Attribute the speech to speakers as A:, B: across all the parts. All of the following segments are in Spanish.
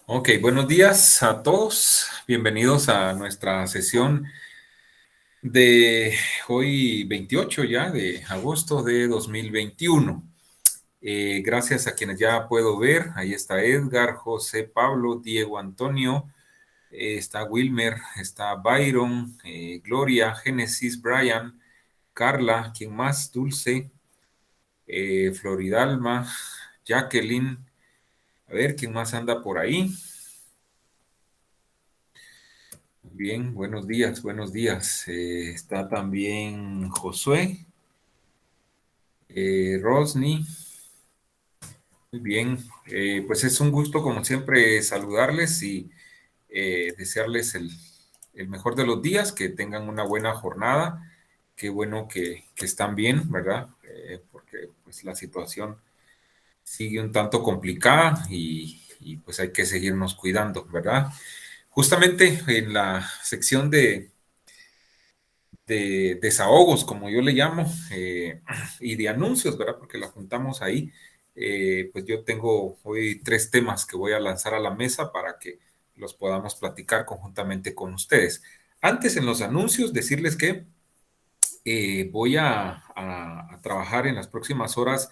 A: Ok, buenos días a todos. Bienvenidos a nuestra sesión de hoy 28 ya de agosto de 2021. Gracias a quienes ya puedo ver. Ahí está Edgar, José, Pablo, Diego, Antonio, está Wilmer, está Byron, Gloria, Génesis, Brian, Carla, ¿quién más? Dulce, Floridalma, Jacqueline. A ver, ¿quién más anda por ahí? Bien, buenos días, buenos días. Está también Josué, Rosny. Muy bien, pues es un gusto como siempre saludarles y desearles el mejor de los días, que tengan una buena jornada. Qué bueno que están bien, ¿verdad? Porque pues la situación sigue un tanto complicada y pues hay que seguirnos cuidando, ¿verdad? Justamente en la sección de desahogos, como yo le llamo, y de anuncios, ¿verdad? Porque la juntamos ahí. Pues yo tengo hoy tres temas que voy a lanzar a la mesa para que los podamos platicar conjuntamente con ustedes. Antes, en los anuncios, decirles que voy a trabajar en las próximas horas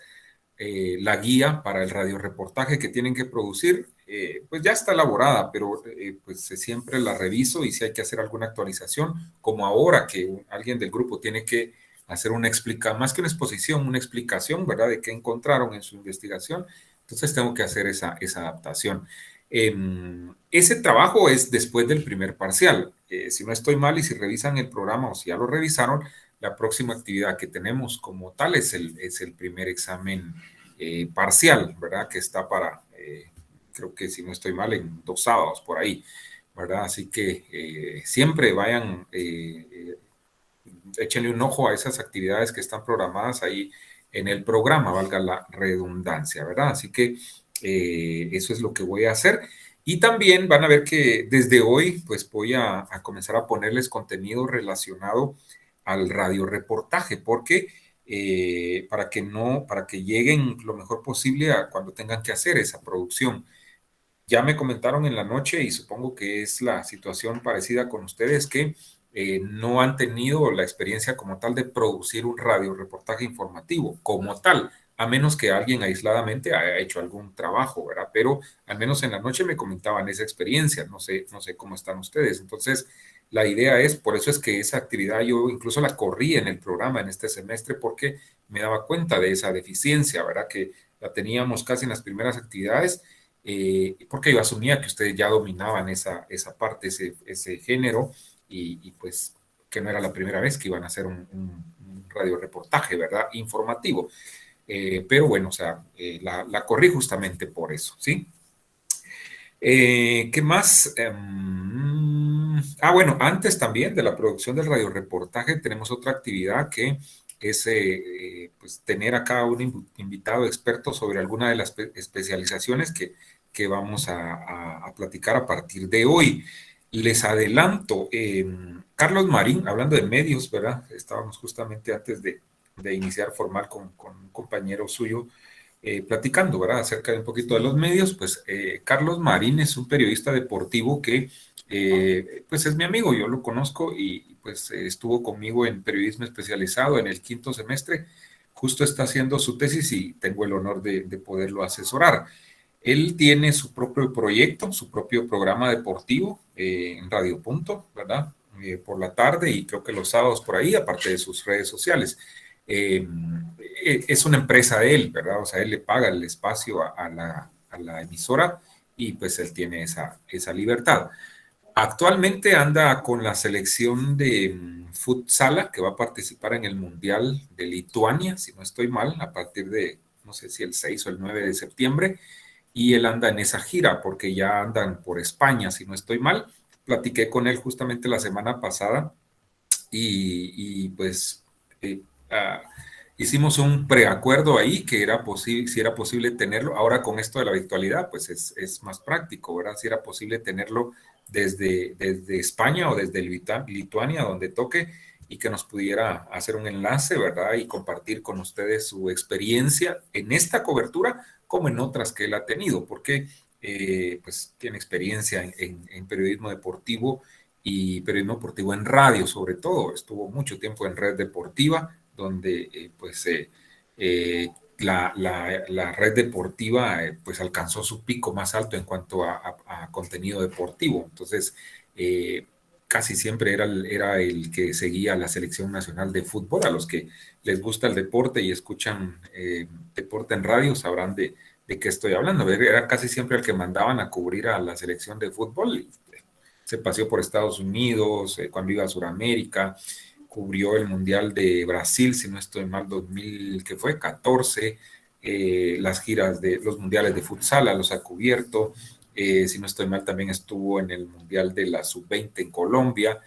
A: la guía para el radioreportaje que tienen que producir. Pues ya está elaborada, pero pues siempre la reviso y si hay que hacer alguna actualización, como ahora que alguien del grupo tiene que hacer más que una exposición, una explicación, ¿verdad? De qué encontraron en su investigación. Entonces tengo que hacer esa adaptación. Ese trabajo es después del primer parcial. Si no estoy mal y si revisan el programa o si ya lo revisaron, la próxima actividad que tenemos como tal es el primer examen parcial, ¿verdad? Que está creo que si no estoy mal, en 2 sábados por ahí, ¿verdad? Así que siempre vayan, échenle un ojo a esas actividades que están programadas ahí en el programa, valga la redundancia, ¿verdad? Así que eso es lo que voy a hacer. Y también van a ver que desde hoy, pues voy a comenzar a ponerles contenido relacionado al radioreportaje, porque para que lleguen lo mejor posible a cuando tengan que hacer esa producción. Ya me comentaron en la noche y supongo que es la situación parecida con ustedes que no han tenido la experiencia como tal de producir un radioreportaje informativo como tal, a menos que alguien aisladamente haya hecho algún trabajo, ¿verdad? Pero al menos en la noche me comentaban esa experiencia, no sé cómo están ustedes. Entonces, la idea es, por eso es que esa actividad yo incluso la corrí en el programa en este semestre porque me daba cuenta de esa deficiencia, ¿verdad? Que la teníamos casi en las primeras actividades, porque yo asumía que ustedes ya dominaban esa parte, ese género, pues que no era la primera vez que iban a hacer un radioreportaje, ¿verdad? Informativo. Pero bueno, o sea, la corrí justamente por eso, ¿sí? ¿Qué más? Bueno, antes también de la producción del radioreportaje tenemos otra actividad que es pues tener acá un invitado experto sobre alguna de las especializaciones que vamos a platicar a partir de hoy. Les adelanto, Carlos Marín, hablando de medios, ¿verdad? Estábamos justamente antes de iniciar formal con un compañero suyo platicando, ¿verdad? Acerca de un poquito de los medios, pues Carlos Marín es un periodista deportivo que, pues es mi amigo, yo lo conozco y pues estuvo conmigo en periodismo especializado en el quinto semestre, justo está haciendo su tesis y tengo el honor de poderlo asesorar. Él tiene su propio proyecto, su propio programa deportivo en Radio Punto, ¿verdad? Por la tarde y creo que los sábados por ahí, aparte de sus redes sociales. Eh, es una empresa de él, ¿verdad? O sea, él le paga el espacio a la emisora y pues él tiene esa libertad. Actualmente anda con la selección de futsala que va a participar en el Mundial de Lituania, si no estoy mal, a partir de, no sé si el 6 o el 9 de septiembre, y él anda en esa gira porque ya andan por España, si no estoy mal. Platiqué con él justamente la semana pasada pues eh, ah, hicimos un preacuerdo ahí que era posible, si era posible tenerlo. Ahora con esto de la virtualidad, pues es más práctico, ¿verdad? Si era posible tenerlo desde España o desde Lituania, donde toque, y que nos pudiera hacer un enlace, ¿verdad? Y compartir con ustedes su experiencia en esta cobertura como en otras que él ha tenido, porque pues tiene experiencia en periodismo deportivo y periodismo deportivo en radio, sobre todo. Estuvo mucho tiempo en Red Deportiva, donde eh, la red deportiva pues alcanzó su pico más alto en cuanto a contenido deportivo. Entonces, casi siempre era el que seguía la selección nacional de fútbol. A los que les gusta el deporte y escuchan deporte en radio sabrán de qué estoy hablando. Era casi siempre el que mandaban a cubrir a la selección de fútbol. Y se paseó por Estados Unidos, cuando iba a Sudamérica, cubrió el Mundial de Brasil, si no estoy mal, 2000, que fue 14, las giras de los mundiales de futsal, los ha cubierto. Si no estoy mal, también estuvo en el Mundial de la Sub-20 en Colombia.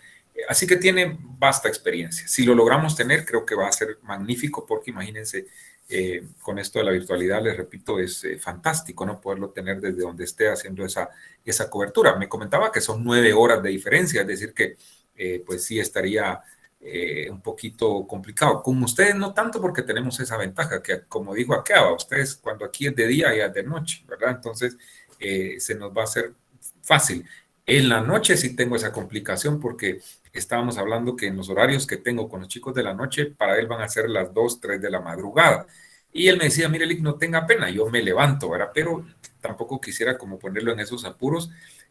A: Así que tiene vasta experiencia. Si lo logramos tener, creo que va a ser magnífico, porque imagínense, con esto de la virtualidad, les repito, es fantástico, ¿no? Poderlo tener desde donde esté haciendo esa cobertura. Me comentaba que son 9 horas de diferencia, es decir, que pues sí estaría un poquito complicado. Con ustedes no tanto, porque tenemos esa ventaja que, como dijo Acaba, ustedes cuando aquí es de día y es de noche, ¿verdad? Entonces se nos va a hacer fácil. En la noche sí tengo esa complicación, porque estábamos hablando que en los horarios que tengo con los chicos de la noche, para él van a ser las 2, 3 de la madrugada. Y él me decía, mire, Lick, no tenga pena, yo me levanto, ¿verdad? Pero tampoco quisiera como ponerlo en esos apuros,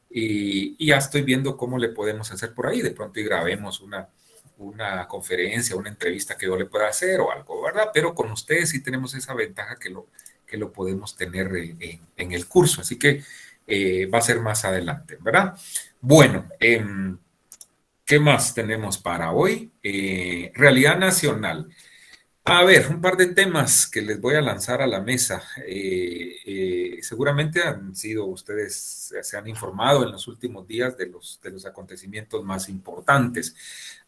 A: y ya estoy viendo cómo le podemos hacer por ahí. De pronto y grabemos una conferencia, una entrevista que yo le pueda hacer o algo, ¿verdad? Pero con ustedes sí tenemos esa ventaja que lo podemos tener en el curso. Así que va a ser más adelante, ¿verdad? Bueno, ¿qué más tenemos para hoy? Realidad nacional. A ver, un par de temas que les voy a lanzar a la mesa. Seguramente han sido, ustedes se han informado en los últimos días de los acontecimientos más importantes.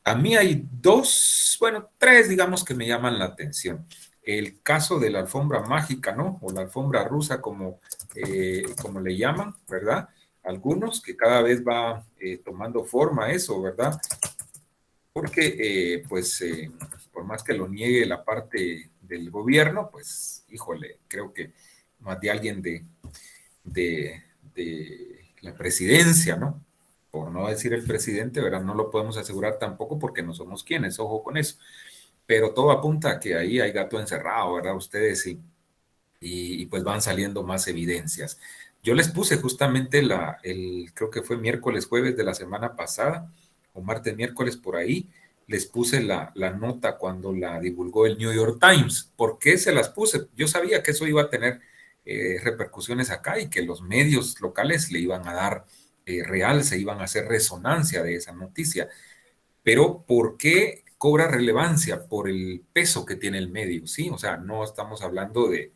A: A mí hay dos, bueno, tres, digamos, que me llaman la atención. El caso de la alfombra mágica, ¿no? O la alfombra rusa, como le llaman, ¿verdad? Algunos, que cada vez va tomando forma eso, ¿verdad? Porque, por más que lo niegue la parte del gobierno, pues, híjole, creo que más de alguien de la presidencia, ¿no? Por no decir el presidente, ¿verdad? No lo podemos asegurar tampoco, porque no somos quienes, ojo con eso. Pero todo apunta a que ahí hay gato encerrado, ¿verdad? Ustedes sí. Y pues van saliendo más evidencias. Yo les puse justamente creo que fue miércoles, jueves de la semana pasada, o martes, miércoles por ahí, les puse la nota cuando la divulgó el New York Times. ¿Por qué se las puse? Yo sabía que eso iba a tener repercusiones acá, y que los medios locales le iban a dar realce, iban a hacer resonancia de esa noticia. Pero ¿por qué cobra relevancia? Por el peso que tiene el medio, ¿sí? O sea, no estamos hablando de,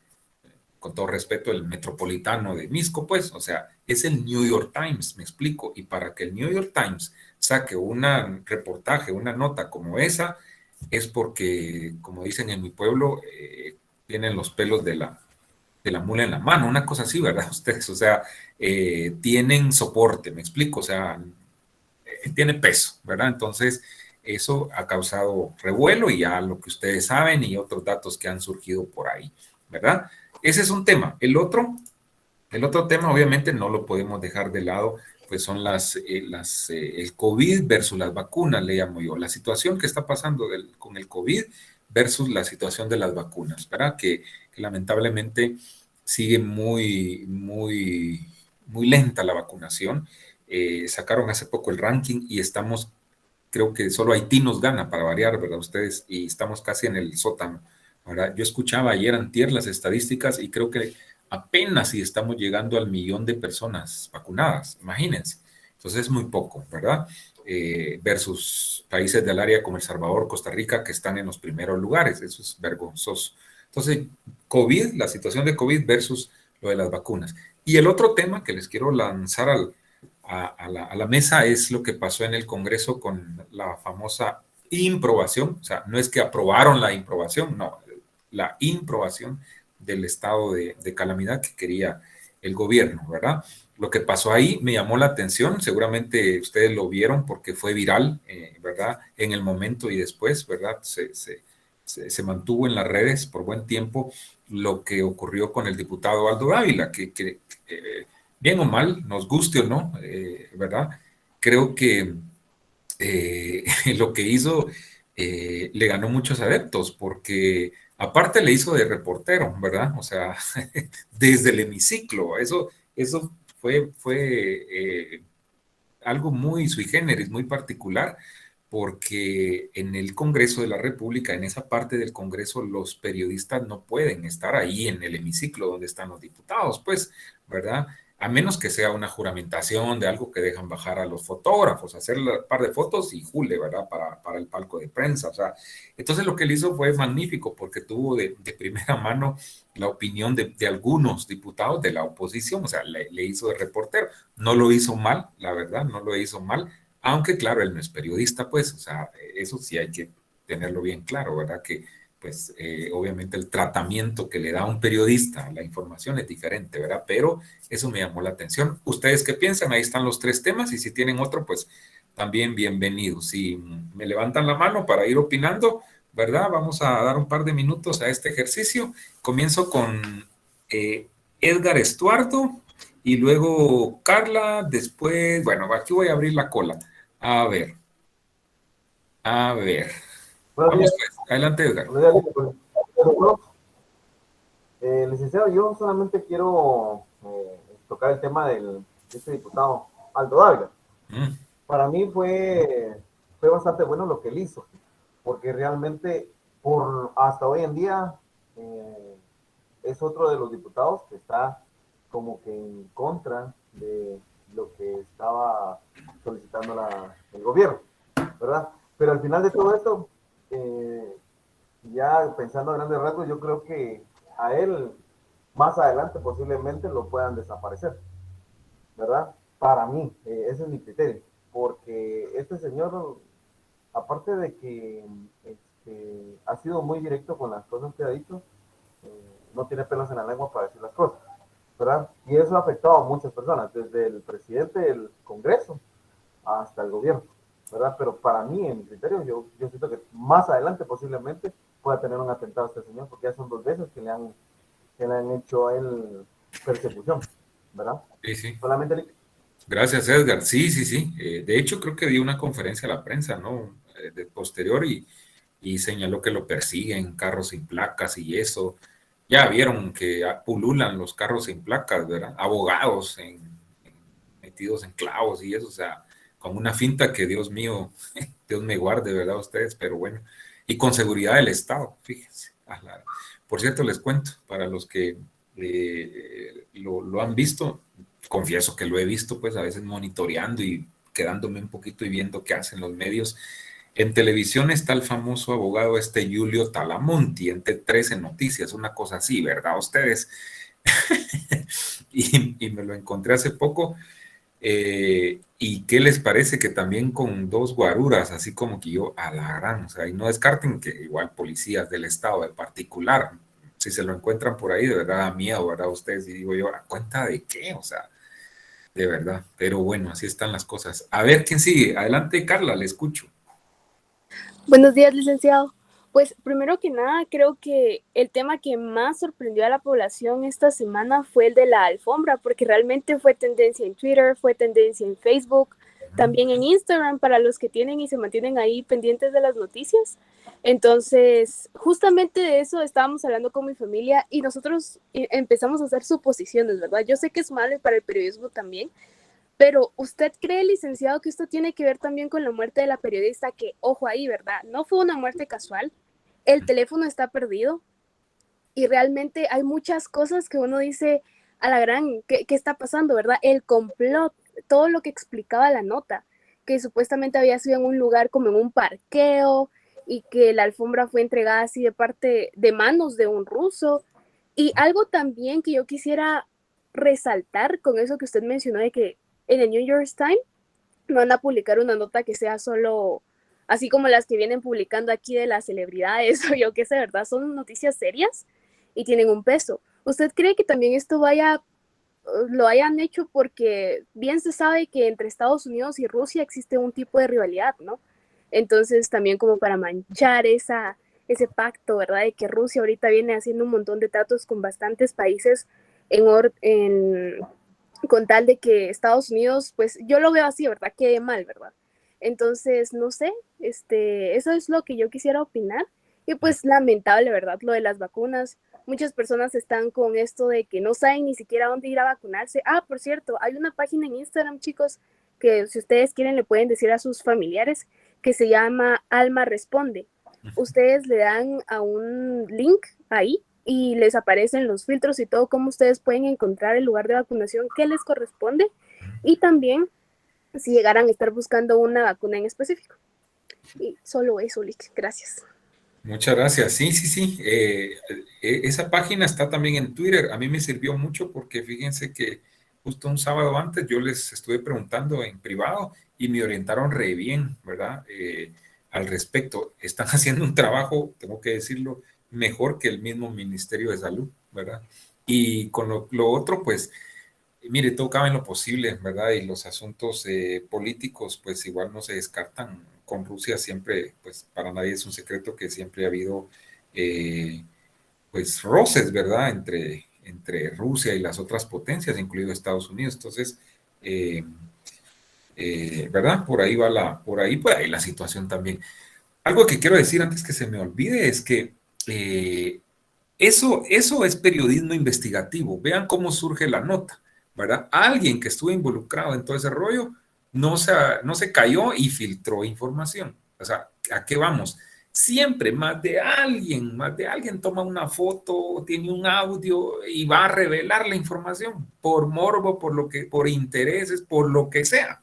A: con todo respeto, el Metropolitano de Misco, pues, o sea, es el New York Times, me explico. Y para que el New York Times saque un reportaje, una nota como esa, es porque, como dicen en mi pueblo, tienen los pelos de la mula en la mano, una cosa así, ¿verdad? Ustedes, o sea, tienen soporte, me explico, o sea, tiene peso, ¿verdad? Entonces, eso ha causado revuelo, y ya lo que ustedes saben, y otros datos que han surgido por ahí, ¿verdad? Ese es un tema. El otro tema, obviamente, no lo podemos dejar de lado, pues son el COVID versus las vacunas, le llamo yo. La situación que está pasando con el COVID versus la situación de las vacunas, ¿verdad? Que lamentablemente sigue muy lenta la vacunación. Sacaron hace poco el ranking y estamos, creo que solo Haití nos gana para variar, ¿verdad? Ustedes, y estamos casi en el sótano, ¿verdad? Yo escuchaba ayer antier las estadísticas, y creo que apenas si estamos llegando al 1 millón de personas vacunadas, imagínense. Entonces es muy poco, ¿verdad? Versus países del área como El Salvador, Costa Rica, que están en los primeros lugares. Eso es vergonzoso. Entonces, COVID, la situación de COVID versus lo de las vacunas. Y el otro tema que les quiero lanzar a la mesa es lo que pasó en el Congreso con la famosa improbación. O sea, no es que aprobaron la improbación, no, la improbación del estado de calamidad que quería el gobierno, ¿verdad? Lo que pasó ahí me llamó la atención, seguramente ustedes lo vieron porque fue viral, ¿verdad? En el momento y después, ¿verdad? Se mantuvo en las redes por buen tiempo lo que ocurrió con el diputado Aldo Dávila, que bien o mal, nos guste o no, ¿verdad? Creo que eh, lo que hizo le ganó muchos adeptos, porque aparte le hizo de reportero, ¿verdad? O sea, desde el hemiciclo, eso fue algo muy sui generis, muy particular, porque en el Congreso de la República, en esa parte del Congreso, los periodistas no pueden estar ahí en el hemiciclo donde están los diputados, pues, ¿verdad? A menos que sea una juramentación de algo que dejan bajar a los fotógrafos, hacer un par de fotos y jule, ¿verdad? Para el palco de prensa. O sea, entonces lo que él hizo fue magnífico porque tuvo de primera mano la opinión de algunos diputados de la oposición, o sea, le hizo de reportero. No lo hizo mal, la verdad, no lo hizo mal, aunque claro, él no es periodista, pues, o sea, eso sí hay que tenerlo bien claro, ¿verdad? Que pues obviamente el tratamiento que le da un periodista a la información es diferente, ¿verdad? Pero eso me llamó la atención. ¿Ustedes qué piensan? Ahí están los tres temas y si tienen otro, pues también bienvenidos. Si me levantan la mano para ir opinando, ¿verdad? Vamos a dar un par de minutos a este ejercicio. Comienzo con Edgar Estuardo y luego Carla, después, bueno, aquí voy a abrir la cola. A ver, a ver.
B: Buenos
A: Vamos
B: días,
A: pues, adelante Edgar.
B: buenos días, licenciado. Licenciado, yo solamente quiero tocar el tema de este diputado Aldo Dávila.
A: Mm,
B: Para mí fue bastante bueno lo que él hizo, porque realmente hasta hoy en día eh, es otro de los diputados que está como que en contra de lo que estaba solicitando el gobierno, ¿verdad? Pero al final de todo esto, eh, ya pensando a grandes rasgos, yo creo que a él más adelante posiblemente lo puedan desaparecer, ¿verdad? Para mí, ese es mi criterio, porque este señor, aparte de que ha sido muy directo con las cosas que ha dicho, no tiene pelos en la lengua para decir las cosas, ¿verdad? Y eso ha afectado a muchas personas, desde el presidente del Congreso hasta el gobierno, ¿verdad? Pero para mí, en mi criterio, yo siento que más adelante posiblemente pueda tener un atentado a este señor, porque ya son 2 veces que le han hecho a él persecución, ¿verdad?
A: sí, sí.
B: Solamente
A: Gracias, Edgar. Sí, sí, sí. De hecho, creo que dio una conferencia a la prensa, ¿no? De posterior y señaló que lo persiguen carros sin placas y eso. Ya vieron que pululan los carros sin placas, ¿verdad? Abogados metidos en clavos y eso, o sea, con una finta que Dios mío, Dios me guarde, ¿verdad? Ustedes, pero bueno. Y con seguridad del Estado, fíjense. Por cierto, les cuento, para los que lo han visto, confieso que lo he visto, pues a veces monitoreando y quedándome un poquito y viendo qué hacen los medios. En televisión está el famoso abogado este Julio Talamonti, en T13 Noticias, una cosa así, ¿verdad? Ustedes. Y me lo encontré hace poco. ¿Y qué les parece que también con dos guaruras, así como que yo, a la gran, o sea, y no descarten que igual policías del estado de particular, si se lo encuentran por ahí, de verdad da miedo, ¿verdad? Ustedes, y digo yo, ¿a cuenta de qué? O sea, de verdad, pero bueno, así están las cosas. A ver, ¿quién sigue? Adelante, Carla, le escucho.
C: Buenos días, licenciado. Pues primero que nada, creo que el tema que más sorprendió a la población esta semana fue el de la alfombra, porque realmente fue tendencia en Twitter, fue tendencia en Facebook, también en Instagram para los que tienen y se mantienen ahí pendientes de las noticias. Entonces, justamente de eso estábamos hablando con mi familia y nosotros empezamos a hacer suposiciones, ¿verdad? Yo sé que es malo para el periodismo también, pero ¿usted cree, licenciado, que esto tiene que ver también con la muerte de la periodista? Que, ojo ahí, ¿verdad? No fue una muerte casual. El teléfono está perdido y realmente hay muchas cosas que uno dice a la gran, ¿qué está pasando, verdad? El complot, todo lo que explicaba la nota, que supuestamente había sido en un lugar como en un parqueo y que la alfombra fue entregada así de parte de manos de un ruso. Y algo también que yo quisiera resaltar con eso que usted mencionó de que en el New York Times no van a publicar una nota que sea solo así como las que vienen publicando aquí de las celebridades o yo qué sé, ¿verdad? Son noticias serias y tienen un peso. ¿Usted cree que también esto lo hayan hecho porque bien se sabe que entre Estados Unidos y Rusia existe un tipo de rivalidad, ¿no? Entonces también como para manchar ese pacto, ¿verdad? De que Rusia ahorita viene haciendo un montón de tratos con bastantes países en con tal de que Estados Unidos, pues yo lo veo así, ¿verdad? Quede mal, ¿verdad? Entonces, no sé, eso es lo que yo quisiera opinar. Y pues lamentable, ¿verdad? Lo de las vacunas. Muchas personas están con esto de que no saben ni siquiera dónde ir a vacunarse. Ah, por cierto, hay una página en Instagram, chicos, que si ustedes quieren le pueden decir a sus familiares, que se llama Alma Responde. Ustedes le dan a un link ahí y les aparecen los filtros y todo, cómo ustedes pueden encontrar el lugar de vacunación que les corresponde y también si llegaran a estar buscando una vacuna en específico. Y solo eso, Lick. Gracias.
A: Muchas gracias. Sí, sí, sí. Esa página está también en Twitter. A mí me sirvió mucho porque fíjense que justo un sábado antes yo les estuve preguntando en privado y me orientaron re bien, ¿verdad? Al respecto. Están haciendo un trabajo, tengo que decirlo, mejor que el mismo Ministerio de Salud, ¿verdad? Y con lo otro, pues, mire, todo cabe en lo posible, ¿verdad? Y los asuntos políticos, pues igual no se descartan. Con Rusia siempre, pues para nadie es un secreto que siempre ha habido, pues, roces, ¿verdad? Entre Rusia y las otras potencias, incluido Estados Unidos. Entonces, eh, ¿verdad? Por ahí la situación también. Algo que quiero decir antes que se me olvide es que eso es periodismo investigativo. Vean cómo surge la nota, ¿verdad? Alguien que estuvo involucrado en todo ese rollo no se cayó y filtró información. O sea, ¿a qué vamos? Siempre más de alguien toma una foto, tiene un audio y va a revelar la información por morbo, por intereses, por lo que sea.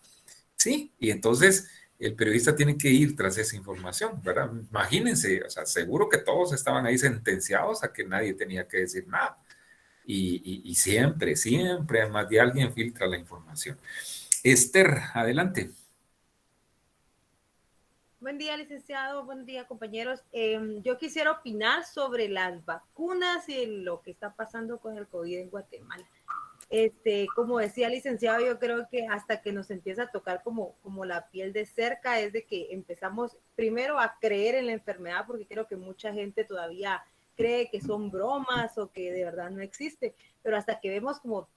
A: Sí, y entonces el periodista tiene que ir tras esa información, ¿verdad? Imagínense, o sea, seguro que todos estaban ahí sentenciados a que nadie tenía que decir nada. Y siempre, siempre más de alguien filtra la información. Esther, adelante.
D: Buen día, licenciado. Buen día, compañeros. Yo quisiera opinar sobre las vacunas y lo que está pasando con el COVID en Guatemala. Como decía el licenciado, yo creo que hasta que nos empieza a tocar como la piel de cerca es de que empezamos primero a creer en la enfermedad, porque creo que mucha gente todavía cree que son bromas o que de verdad no existe, pero hasta que vemos como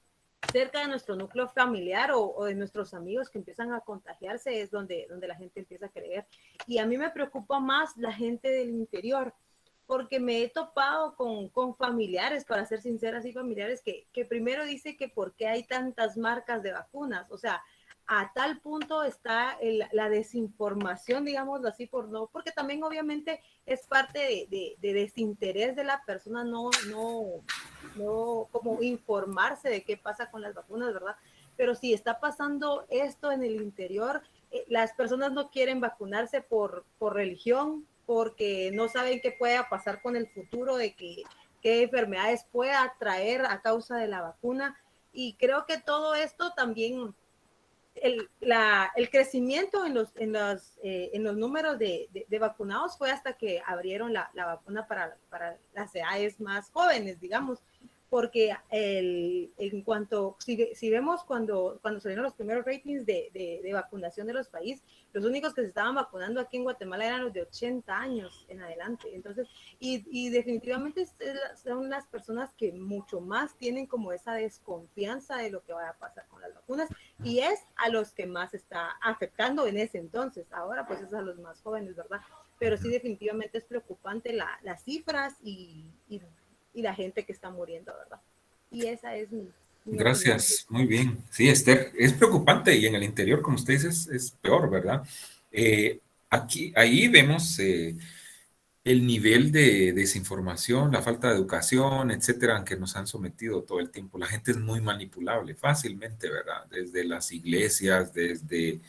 D: cerca de nuestro núcleo familiar o de nuestros amigos que empiezan a contagiarse es donde la gente empieza a creer. Y a mí me preocupa más la gente del interior, porque me he topado con familiares, para ser sinceras, y familiares que primero dice que por qué hay tantas marcas de vacunas, o sea, a tal punto está la desinformación, digámoslo así, porque también obviamente es parte de desinterés de la persona, no como informarse de qué pasa con las vacunas, ¿verdad? Pero si está pasando esto en el interior, las personas no quieren vacunarse por religión, porque no saben qué pueda pasar con el futuro, de qué enfermedades pueda traer a causa de la vacuna. Y creo que todo esto también, el crecimiento en los números de vacunados fue hasta que abrieron la vacuna para las edades más jóvenes, digamos, porque en cuanto, si vemos cuando salieron los primeros ratings de vacunación de los países, los únicos que se estaban vacunando aquí en Guatemala eran los de 80 años en adelante. Entonces, y definitivamente son las personas que mucho más tienen como esa desconfianza de lo que va a pasar con las vacunas, y es a los que más está afectando en ese entonces. Ahora pues es a los más jóvenes, ¿verdad? Pero sí, definitivamente es preocupante las cifras y la gente que está muriendo, ¿verdad? Y esa es mi opinión.
A: Gracias, muy bien. Sí, Esther, es preocupante y en el interior, como usted dice, es peor, ¿verdad? Ahí vemos el nivel de desinformación, la falta de educación, etcétera, en que nos han sometido todo el tiempo. La gente es muy manipulable fácilmente, ¿verdad? Desde las iglesias, desde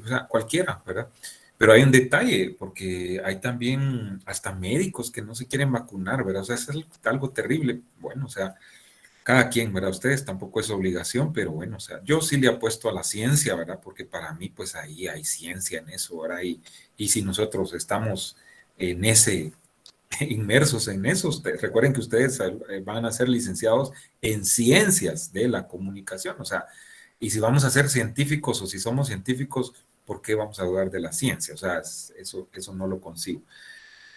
A: o sea, cualquiera, ¿verdad? Pero hay un detalle, porque hay también hasta médicos que no se quieren vacunar, ¿verdad? O sea, es algo terrible. Bueno, o sea, cada quien, ¿verdad? Ustedes tampoco es obligación, pero bueno, o sea, yo sí le apuesto a la ciencia, ¿verdad? Porque para mí, pues ahí hay ciencia en eso, ¿verdad? Y si nosotros estamos en inmersos en eso, recuerden que ustedes van a ser licenciados en ciencias de la comunicación, o sea, y si vamos a ser científicos o si somos científicos, ¿por qué vamos a dudar de la ciencia? O sea, eso no lo consigo.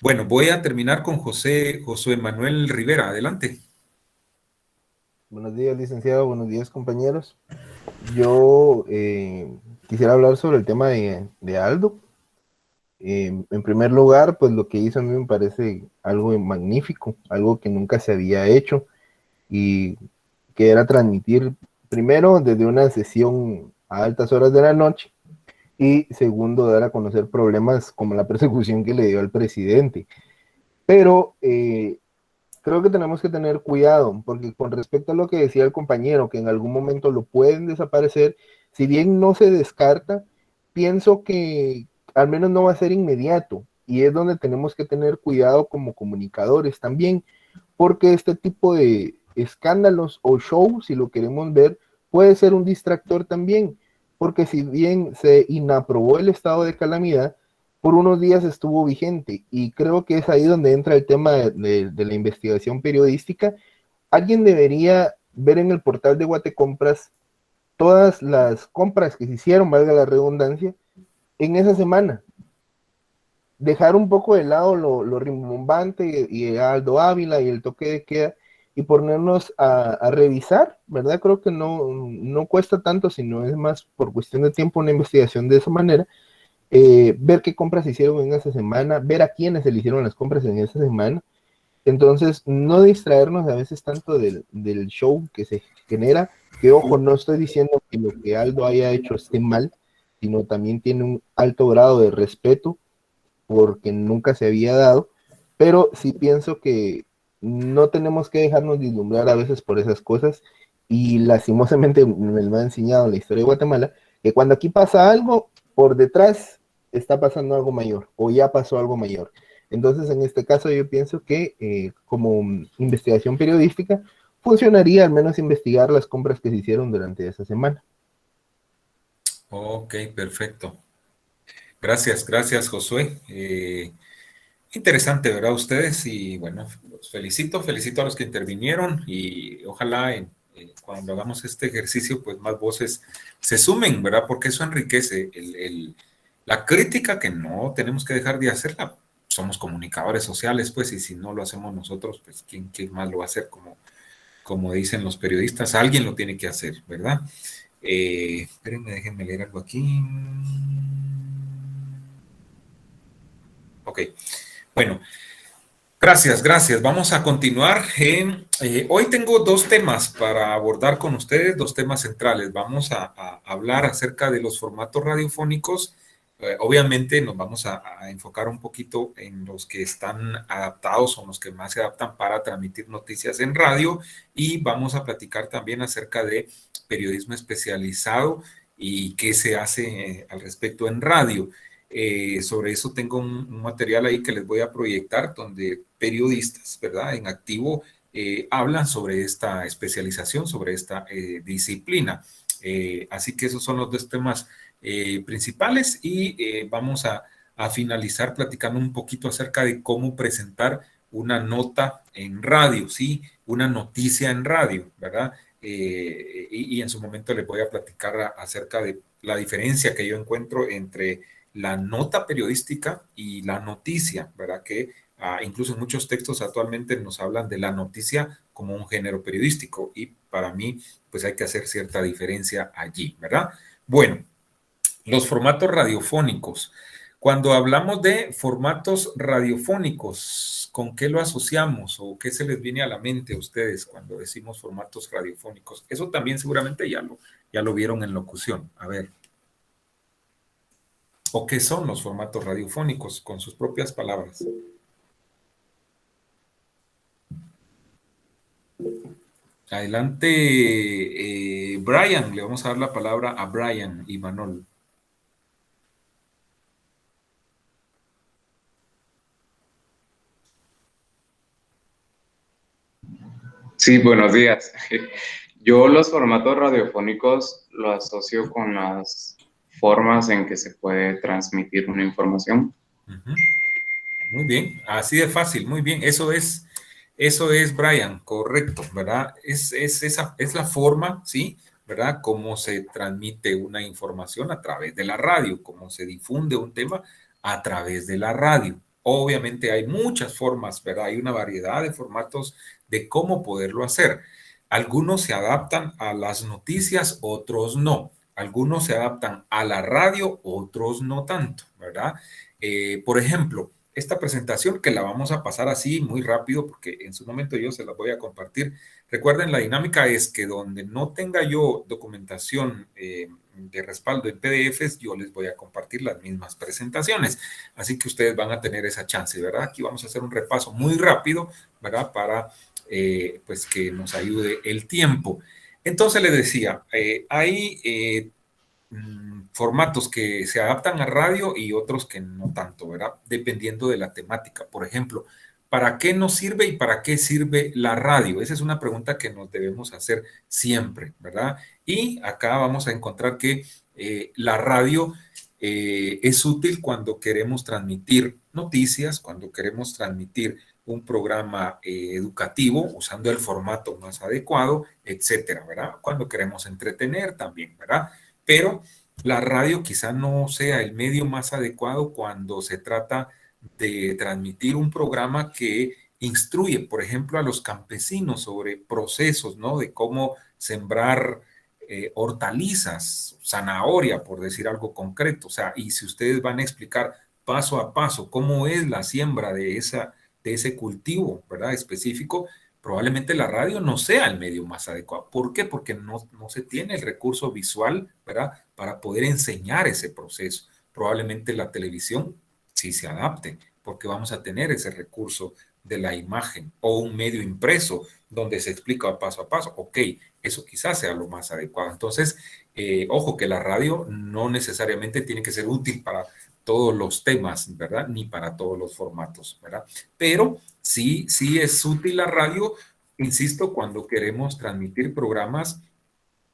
A: Bueno, voy a terminar con Josué Manuel Rivera, adelante.
E: Buenos días, licenciado. Buenos días, compañeros. Yo quisiera hablar sobre el tema de Aldo. En primer lugar, pues lo que hizo a mí me parece algo magnífico, algo que nunca se había hecho y que era transmitir primero desde una sesión a altas horas de la noche y segundo, dar a conocer problemas como la persecución que le dio al presidente. Pero creo que tenemos que tener cuidado, porque con respecto a lo que decía el compañero, que en algún momento lo pueden desaparecer, si bien no se descarta, pienso que al menos no va a ser inmediato, y es donde tenemos que tener cuidado como comunicadores también, porque este tipo de escándalos o shows, si lo queremos ver, puede ser un distractor también, porque si bien se inaprobó el estado de calamidad, por unos días estuvo vigente y creo que es ahí donde entra el tema de la investigación periodística. Alguien debería ver en el portal de Guatecompras todas las compras que se hicieron, valga la redundancia, en esa semana. Dejar un poco de lado lo rimbombante y Aldo Ávila y el toque de queda y ponernos a revisar, ¿verdad? Creo que no cuesta tanto, sino es más por cuestión de tiempo una investigación de esa manera. Ver qué compras se hicieron en esa semana, ver a quiénes se le hicieron las compras en esa semana. Entonces, no distraernos a veces tanto del show que se genera, que ojo, no estoy diciendo que lo que Aldo haya hecho esté mal, sino también tiene un alto grado de respeto porque nunca se había dado, pero sí pienso que no tenemos que dejarnos vislumbrar a veces por esas cosas y lastimosamente me lo ha enseñado la historia de Guatemala, que cuando aquí pasa algo, por detrás está pasando algo mayor o ya pasó algo mayor. Entonces, en este caso yo pienso que como investigación periodística funcionaría al menos investigar las compras que se hicieron durante esa semana.
A: Ok, perfecto. Gracias, gracias, Josué. Interesante, ¿verdad? Ustedes y bueno, los felicito a los que intervinieron y ojalá cuando hagamos este ejercicio, pues más voces se sumen, ¿verdad? Porque eso enriquece la crítica que no tenemos que dejar de hacerla. Somos comunicadores sociales, pues, y si no lo hacemos nosotros, pues, ¿quién más lo va a hacer? Como dicen los periodistas, alguien lo tiene que hacer, ¿verdad? Espérenme, déjenme leer algo aquí. Ok, bueno. Gracias, gracias. Vamos a continuar. Hoy tengo dos temas para abordar con ustedes, dos temas centrales. Vamos a hablar acerca de los formatos radiofónicos. Obviamente nos vamos a enfocar un poquito en los que están adaptados o los que más se adaptan para transmitir noticias en radio y vamos a platicar también acerca de periodismo especializado y qué se hace al respecto en radio. Sobre eso tengo un material ahí que les voy a proyectar donde periodistas, ¿verdad? En activo hablan sobre esta especialización, sobre esta disciplina. Así que esos son los dos temas principales y vamos a finalizar platicando un poquito acerca de cómo presentar una nota en radio, ¿sí? Una noticia en radio, ¿verdad? Y en su momento les voy a platicar acerca de la diferencia que yo encuentro entre la nota periodística y la noticia, ¿verdad? Que incluso en muchos textos actualmente nos hablan de la noticia como un género periodístico y para mí pues hay que hacer cierta diferencia allí, ¿verdad? Bueno, los formatos radiofónicos. Cuando hablamos de formatos radiofónicos, ¿con qué lo asociamos o qué se les viene a la mente a ustedes cuando decimos formatos radiofónicos? Eso también seguramente ya lo vieron en locución. A ver. ¿O qué son los formatos radiofónicos con sus propias palabras? Adelante, Brian, le vamos a dar la palabra a Brian y Manol.
F: Sí, buenos días. Yo los formatos radiofónicos lo asocio con las formas en que se puede transmitir una información.
A: Uh-huh. Muy bien, así de fácil, muy bien. Eso es Brian, correcto, ¿verdad? Es la forma, ¿sí? ¿Verdad? Cómo se transmite una información a través de la radio, cómo se difunde un tema a través de la radio. Obviamente hay muchas formas, ¿verdad? Hay una variedad de formatos de cómo poderlo hacer. Algunos se adaptan a las noticias, otros no. Algunos se adaptan a la radio, otros no tanto, ¿verdad? Por ejemplo, esta presentación que la vamos a pasar así muy rápido porque en su momento yo se la voy a compartir. Recuerden, la dinámica es que donde no tenga yo documentación de respaldo en PDFs, yo les voy a compartir las mismas presentaciones. Así que ustedes van a tener esa chance, ¿verdad? Aquí vamos a hacer un repaso muy rápido, ¿verdad? Para pues que nos ayude el tiempo. Entonces les decía, hay formatos que se adaptan a radio y otros que no tanto, ¿verdad? Dependiendo de la temática. Por ejemplo, ¿para qué nos sirve y para qué sirve la radio? Esa es una pregunta que nos debemos hacer siempre, ¿verdad? Y acá vamos a encontrar que la radio es útil cuando queremos transmitir noticias, cuando queremos transmitir un programa educativo usando el formato más adecuado, etcétera, ¿verdad? Cuando queremos entretener también, ¿verdad? Pero la radio quizá no sea el medio más adecuado cuando se trata de transmitir un programa que instruye, por ejemplo, a los campesinos sobre procesos, ¿no? De cómo sembrar hortalizas, zanahoria, por decir algo concreto. O sea, y si ustedes van a explicar paso a paso cómo es la siembra de ese cultivo, ¿verdad? Específico, probablemente la radio no sea el medio más adecuado. ¿Por qué? Porque no se tiene el recurso visual, ¿verdad? Para poder enseñar ese proceso. Probablemente la televisión sí se adapte, porque vamos a tener ese recurso de la imagen o un medio impreso donde se explica paso a paso. Ok, eso quizás sea lo más adecuado. Entonces, ojo que la radio no necesariamente tiene que ser útil para todos los temas, ¿verdad? Ni para todos los formatos, ¿verdad? Pero sí es útil la radio, insisto, cuando queremos transmitir programas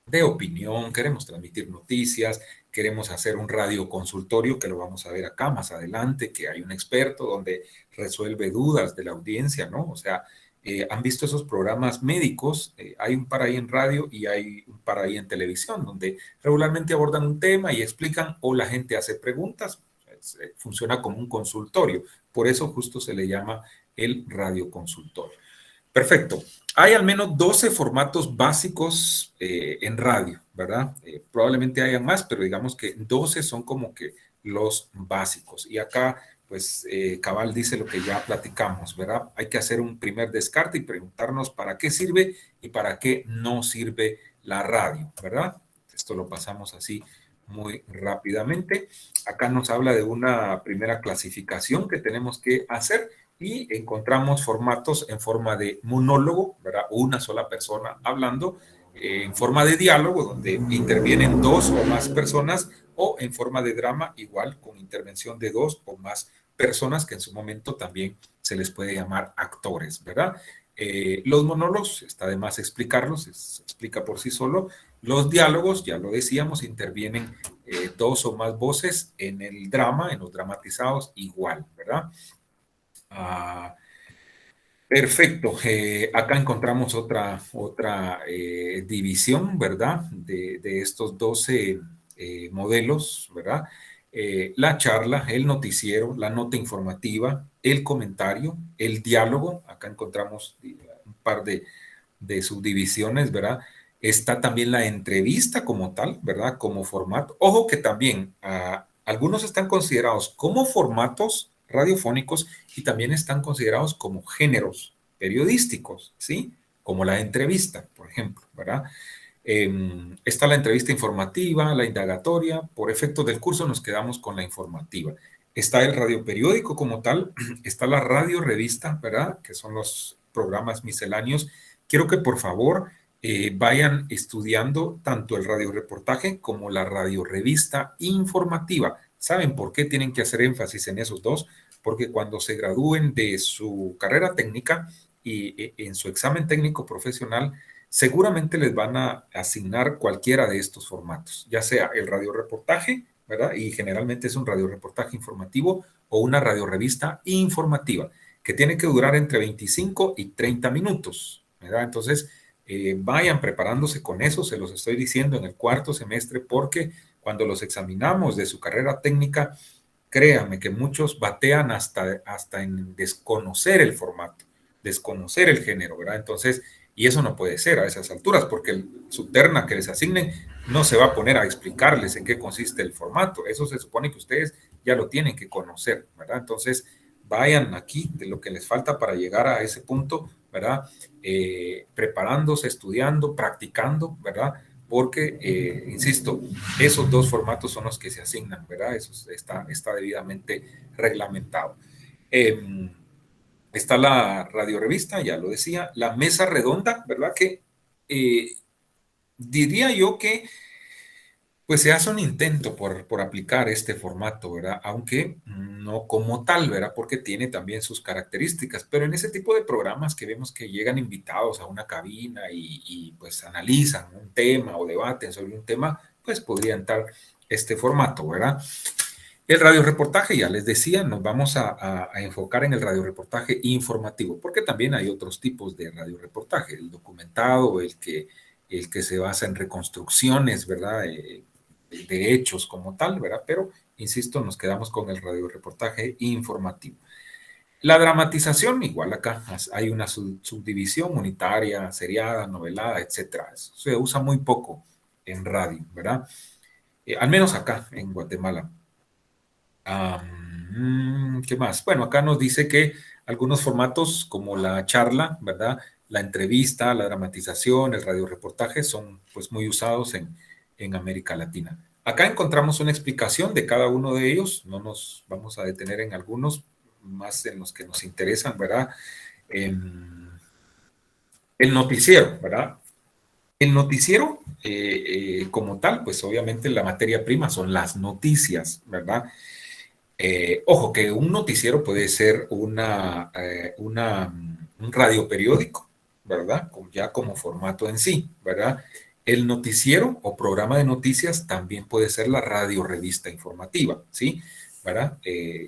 A: de opinión, queremos transmitir noticias, queremos hacer un radio consultorio, que lo vamos a ver acá más adelante, que hay un experto donde resuelve dudas de la audiencia, ¿no? O sea, han visto esos programas médicos, hay un par ahí en radio y hay un par ahí en televisión, donde regularmente abordan un tema y explican o la gente hace preguntas, funciona como un consultorio, por eso justo se le llama el radio consultorio. Perfecto. Hay al menos 12 formatos básicos en radio, ¿verdad? Probablemente haya más, pero digamos que 12 son como que los básicos. Y acá, pues, Cabal dice lo que ya platicamos, ¿verdad? Hay que hacer un primer descarte y preguntarnos para qué sirve y para qué no sirve la radio, ¿verdad? Esto lo pasamos así muy rápidamente. Acá nos habla de una primera clasificación que tenemos que hacer y encontramos formatos en forma de monólogo, ¿verdad? Una sola persona hablando, en forma de diálogo, donde intervienen dos o más personas, o en forma de drama, igual con intervención de dos o más personas, que en su momento también se les puede llamar actores, ¿verdad? Los monólogos, está de más explicarlos, se explica por sí solo. Los diálogos, ya lo decíamos, intervienen dos o más voces en el drama, en los dramatizados, igual, ¿verdad? Perfecto. Acá encontramos otra división, ¿verdad? De estos 12 modelos, ¿verdad? La charla, el noticiero, la nota informativa, el comentario, el diálogo. Acá encontramos un par de subdivisiones, ¿verdad? Está también la entrevista como tal, ¿verdad? Como formato. Ojo que también algunos están considerados como formatos radiofónicos y también están considerados como géneros periodísticos, ¿sí? Como la entrevista, por ejemplo, ¿verdad? Está la entrevista informativa, la indagatoria. Por efectos del curso nos quedamos con la informativa. Está el radio periódico como tal, está la radio revista, ¿verdad? Que son los programas misceláneos. Quiero que por favor vayan estudiando tanto el radio reportaje como la radio revista informativa. ¿Saben por qué tienen que hacer énfasis en esos dos? Porque cuando se gradúen de su carrera técnica y en su examen técnico profesional, seguramente les van a asignar cualquiera de estos formatos, ya sea el radio reportaje, ¿verdad? Y generalmente es un radio reportaje informativo o una radio revista informativa, que tiene que durar entre 25 y 30 minutos, ¿verdad? Entonces, vayan preparándose con eso, se los estoy diciendo en el cuarto semestre, porque cuando los examinamos de su carrera técnica, créanme que muchos batean hasta en desconocer el formato, desconocer el género, ¿verdad? Entonces, Y eso no puede ser a esas alturas, porque su terna que les asignen no se va a poner a explicarles en qué consiste el formato. Eso se supone que ustedes ya lo tienen que conocer, ¿verdad? Entonces, vayan aquí de lo que les falta para llegar a ese punto, ¿verdad? Preparándose, estudiando, practicando, ¿verdad? Porque, insisto, esos dos formatos son los que se asignan, ¿verdad? Eso está debidamente reglamentado. Está la radiorevista, ya lo decía, la mesa redonda, ¿verdad? Que diría yo que pues se hace un intento por aplicar este formato, ¿verdad? Aunque no como tal, ¿verdad? Porque tiene también sus características, pero en ese tipo de programas que vemos que llegan invitados a una cabina y pues analizan un tema o debaten sobre un tema, pues podría entrar este formato, ¿verdad? El radioreportaje, ya les decía, nos vamos a enfocar en el radioreportaje informativo, porque también hay otros tipos de radioreportaje, el documentado, el que se basa en reconstrucciones, ¿verdad? De hechos como tal, ¿verdad? Pero, insisto, nos quedamos con el radioreportaje informativo. La dramatización, igual acá, hay una subdivisión unitaria, seriada, novelada, etcétera. Eso se usa muy poco en radio, ¿verdad? Al menos acá, en Guatemala. ¿Qué más? Bueno, acá nos dice que algunos formatos como la charla, ¿verdad? La entrevista, la dramatización, el radioreportaje son pues muy usados en América Latina. Acá encontramos una explicación de cada uno de ellos, no nos vamos a detener en algunos, más en los que nos interesan, ¿verdad? El noticiero, ¿verdad? El noticiero, como tal, pues obviamente la materia prima son las noticias, ¿verdad? Ojo, que un noticiero puede ser un radioperiódico, ¿verdad? Ya como formato en sí, ¿verdad? El noticiero o programa de noticias también puede ser la radiorevista informativa, ¿sí? ¿Verdad?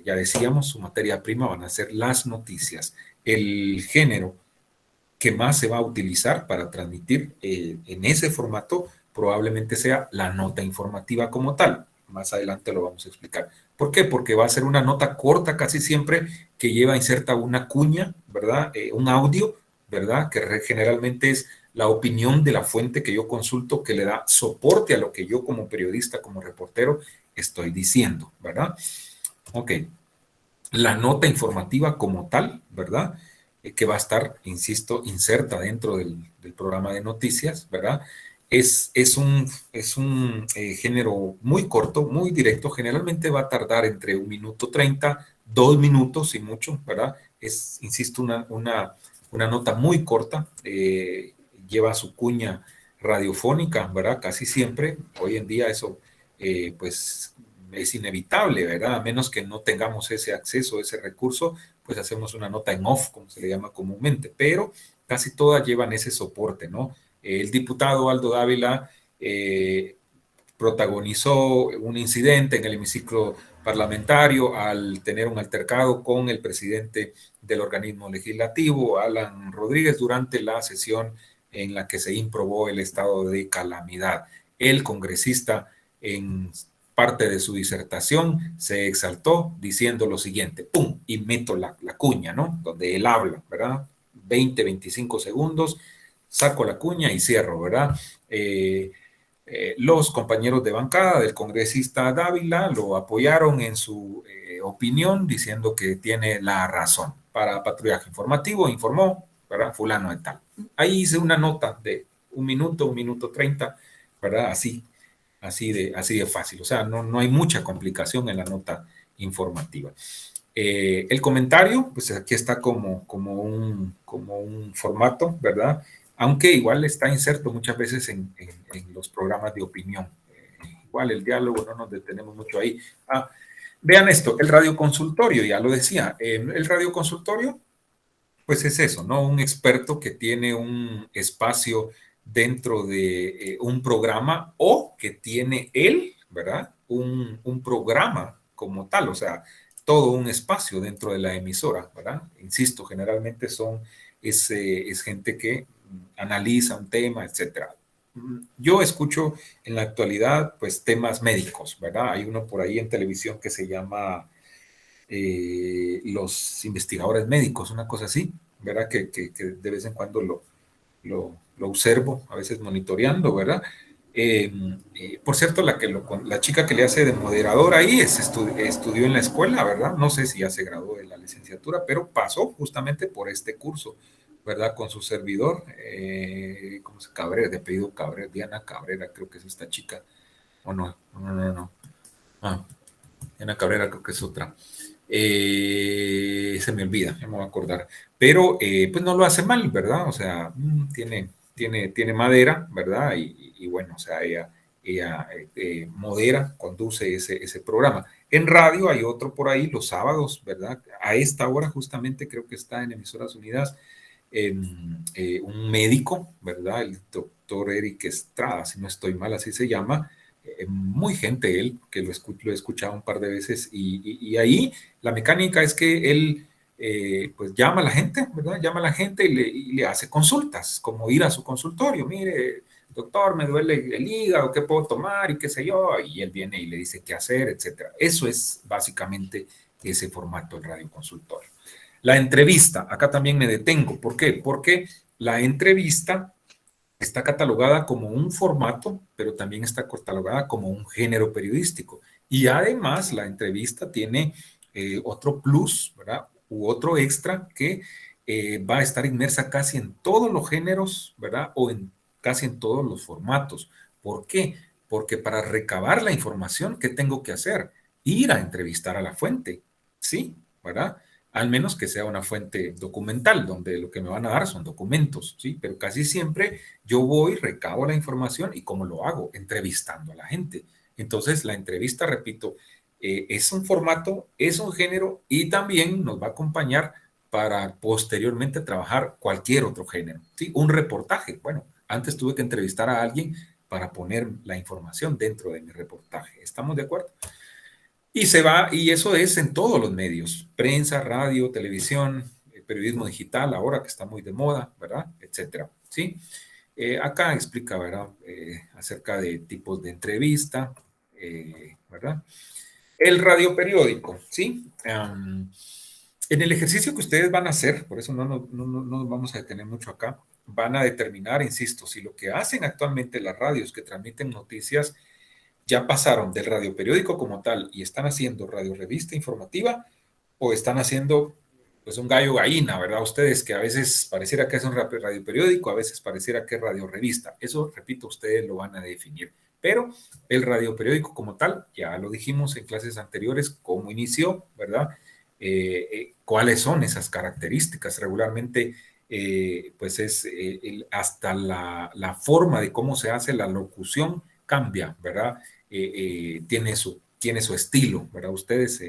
A: Ya decíamos, su materia prima van a ser las noticias. El género que más se va a utilizar para transmitir en ese formato probablemente sea la nota informativa como tal. Más adelante lo vamos a explicar. ¿Por qué? Porque va a ser una nota corta casi siempre que lleva inserta una cuña, ¿verdad? Un audio, ¿verdad? Que generalmente es la opinión de la fuente que yo consulto que le da soporte a lo que yo como periodista, como reportero, estoy diciendo, ¿verdad? Ok. La nota informativa como tal, ¿verdad? Que va a estar, insisto, inserta dentro del programa de noticias, ¿verdad? Es un género muy corto, muy directo, generalmente va a tardar entre 1 minuto 30, 2 minutos y mucho, ¿verdad? Es, insisto, una nota muy corta, lleva su cuña radiofónica, ¿verdad? Casi siempre, hoy en día eso, pues es inevitable, ¿verdad? A menos que no tengamos ese acceso, ese recurso, pues hacemos una nota en off, como se le llama comúnmente, pero casi todas llevan ese soporte, ¿no? El diputado Aldo Dávila protagonizó un incidente en el hemiciclo parlamentario al tener un altercado con el presidente del organismo legislativo, Alan Rodríguez, durante la sesión en la que se improbó el estado de calamidad. El congresista, en parte de su disertación, se exaltó diciendo lo siguiente, ¡pum! Y meto la cuña, ¿no? Donde él habla, ¿verdad? 20, 25 segundos, saco la cuña y cierro, ¿verdad? Los compañeros de bancada del congresista Dávila lo apoyaron en su opinión, diciendo que tiene la razón. Para patrullaje informativo informó, ¿verdad? Fulano de tal. Ahí hice una nota de 1 minuto 30, ¿verdad? Así de fácil. O sea, no hay mucha complicación en la nota informativa. El comentario, pues aquí está como un formato, ¿verdad? Aunque igual está inserto muchas veces en los programas de opinión. Igual el diálogo, no nos detenemos mucho ahí. Vean esto, el radioconsultorio, ya lo decía, el radioconsultorio, pues es eso, ¿no? Un experto que tiene un espacio dentro de un programa o que tiene él, ¿verdad? Un programa como tal, o sea, todo un espacio dentro de la emisora, ¿verdad? Insisto, generalmente es gente que analiza un tema, etcétera. Yo escucho en la actualidad, pues, temas médicos, ¿verdad? Hay uno por ahí en televisión que se llama Los Investigadores Médicos, una cosa así, ¿verdad? Que de vez en cuando lo observo, a veces monitoreando, ¿verdad? Por cierto, la chica que le hace de moderador ahí estudió en la escuela, ¿verdad? No sé si ya se graduó de la licenciatura, pero pasó justamente por este curso, ¿verdad? Con su servidor, ¿cómo se Cabrera, de apellido Cabrera, Diana Cabrera, creo que es esta chica, o no, no. Ah, Diana Cabrera creo que es otra. Se me olvida, ya me voy a acordar. Pero pues no lo hace mal, ¿verdad? O sea, tiene madera, ¿verdad? Y bueno, o sea, ella modera, conduce ese programa. En radio hay otro por ahí los sábados, ¿verdad? A esta hora justamente creo que está en Emisoras Unidas un médico, ¿verdad? El doctor Eric Estrada, si no estoy mal, así se llama. Muy gente él, que lo he escuchado un par de veces y ahí la mecánica es que él pues llama a la gente, ¿verdad? Llama a la gente y le hace consultas, como ir a su consultorio, mire, doctor, me duele el hígado, ¿qué puedo tomar? Y qué sé yo, y él viene y le dice qué hacer, etcétera. Eso es básicamente ese formato del radio consultorio. La entrevista, acá también me detengo. ¿Por qué? Porque la entrevista está catalogada como un formato, pero también está catalogada como un género periodístico. Y además la entrevista tiene otro plus, ¿verdad? U otro extra que va a estar inmersa casi en todos los géneros, ¿verdad? O casi en todos los formatos. ¿Por qué? Porque para recabar la información, ¿qué tengo que hacer? Ir a entrevistar a la fuente, ¿sí? ¿Verdad? Al menos que sea una fuente documental, donde lo que me van a dar son documentos, ¿sí? Pero casi siempre yo voy, recabo la información y ¿cómo lo hago? Entrevistando a la gente. Entonces, la entrevista, repito, es un formato, es un género y también nos va a acompañar para posteriormente trabajar cualquier otro género, ¿sí? Un reportaje. Bueno, antes tuve que entrevistar a alguien para poner la información dentro de mi reportaje. ¿Estamos de acuerdo? Y se va, y eso es en todos los medios, prensa, radio, televisión, periodismo digital, ahora que está muy de moda, ¿verdad? Etcétera, ¿sí? Acá explica, ¿verdad? Acerca de tipos de entrevista, ¿verdad? El radio periódico, ¿sí? En el ejercicio que ustedes van a hacer, por eso no nos vamos a detener mucho acá, van a determinar, insisto, si lo que hacen actualmente las radios que transmiten noticias ya pasaron del radio periódico como tal y están haciendo radio revista informativa o están haciendo pues un gallo gallina, ¿verdad? Ustedes que a veces pareciera que es un radio periódico, a veces pareciera que es radio revista. Eso, repito, ustedes lo van a definir. Pero el radio periódico como tal, ya lo dijimos en clases anteriores, cómo inició, ¿verdad? ¿Cuáles son esas características? Regularmente, pues es hasta la forma de cómo se hace la locución cambia, ¿verdad? Tiene su estilo, ¿verdad? Ustedes,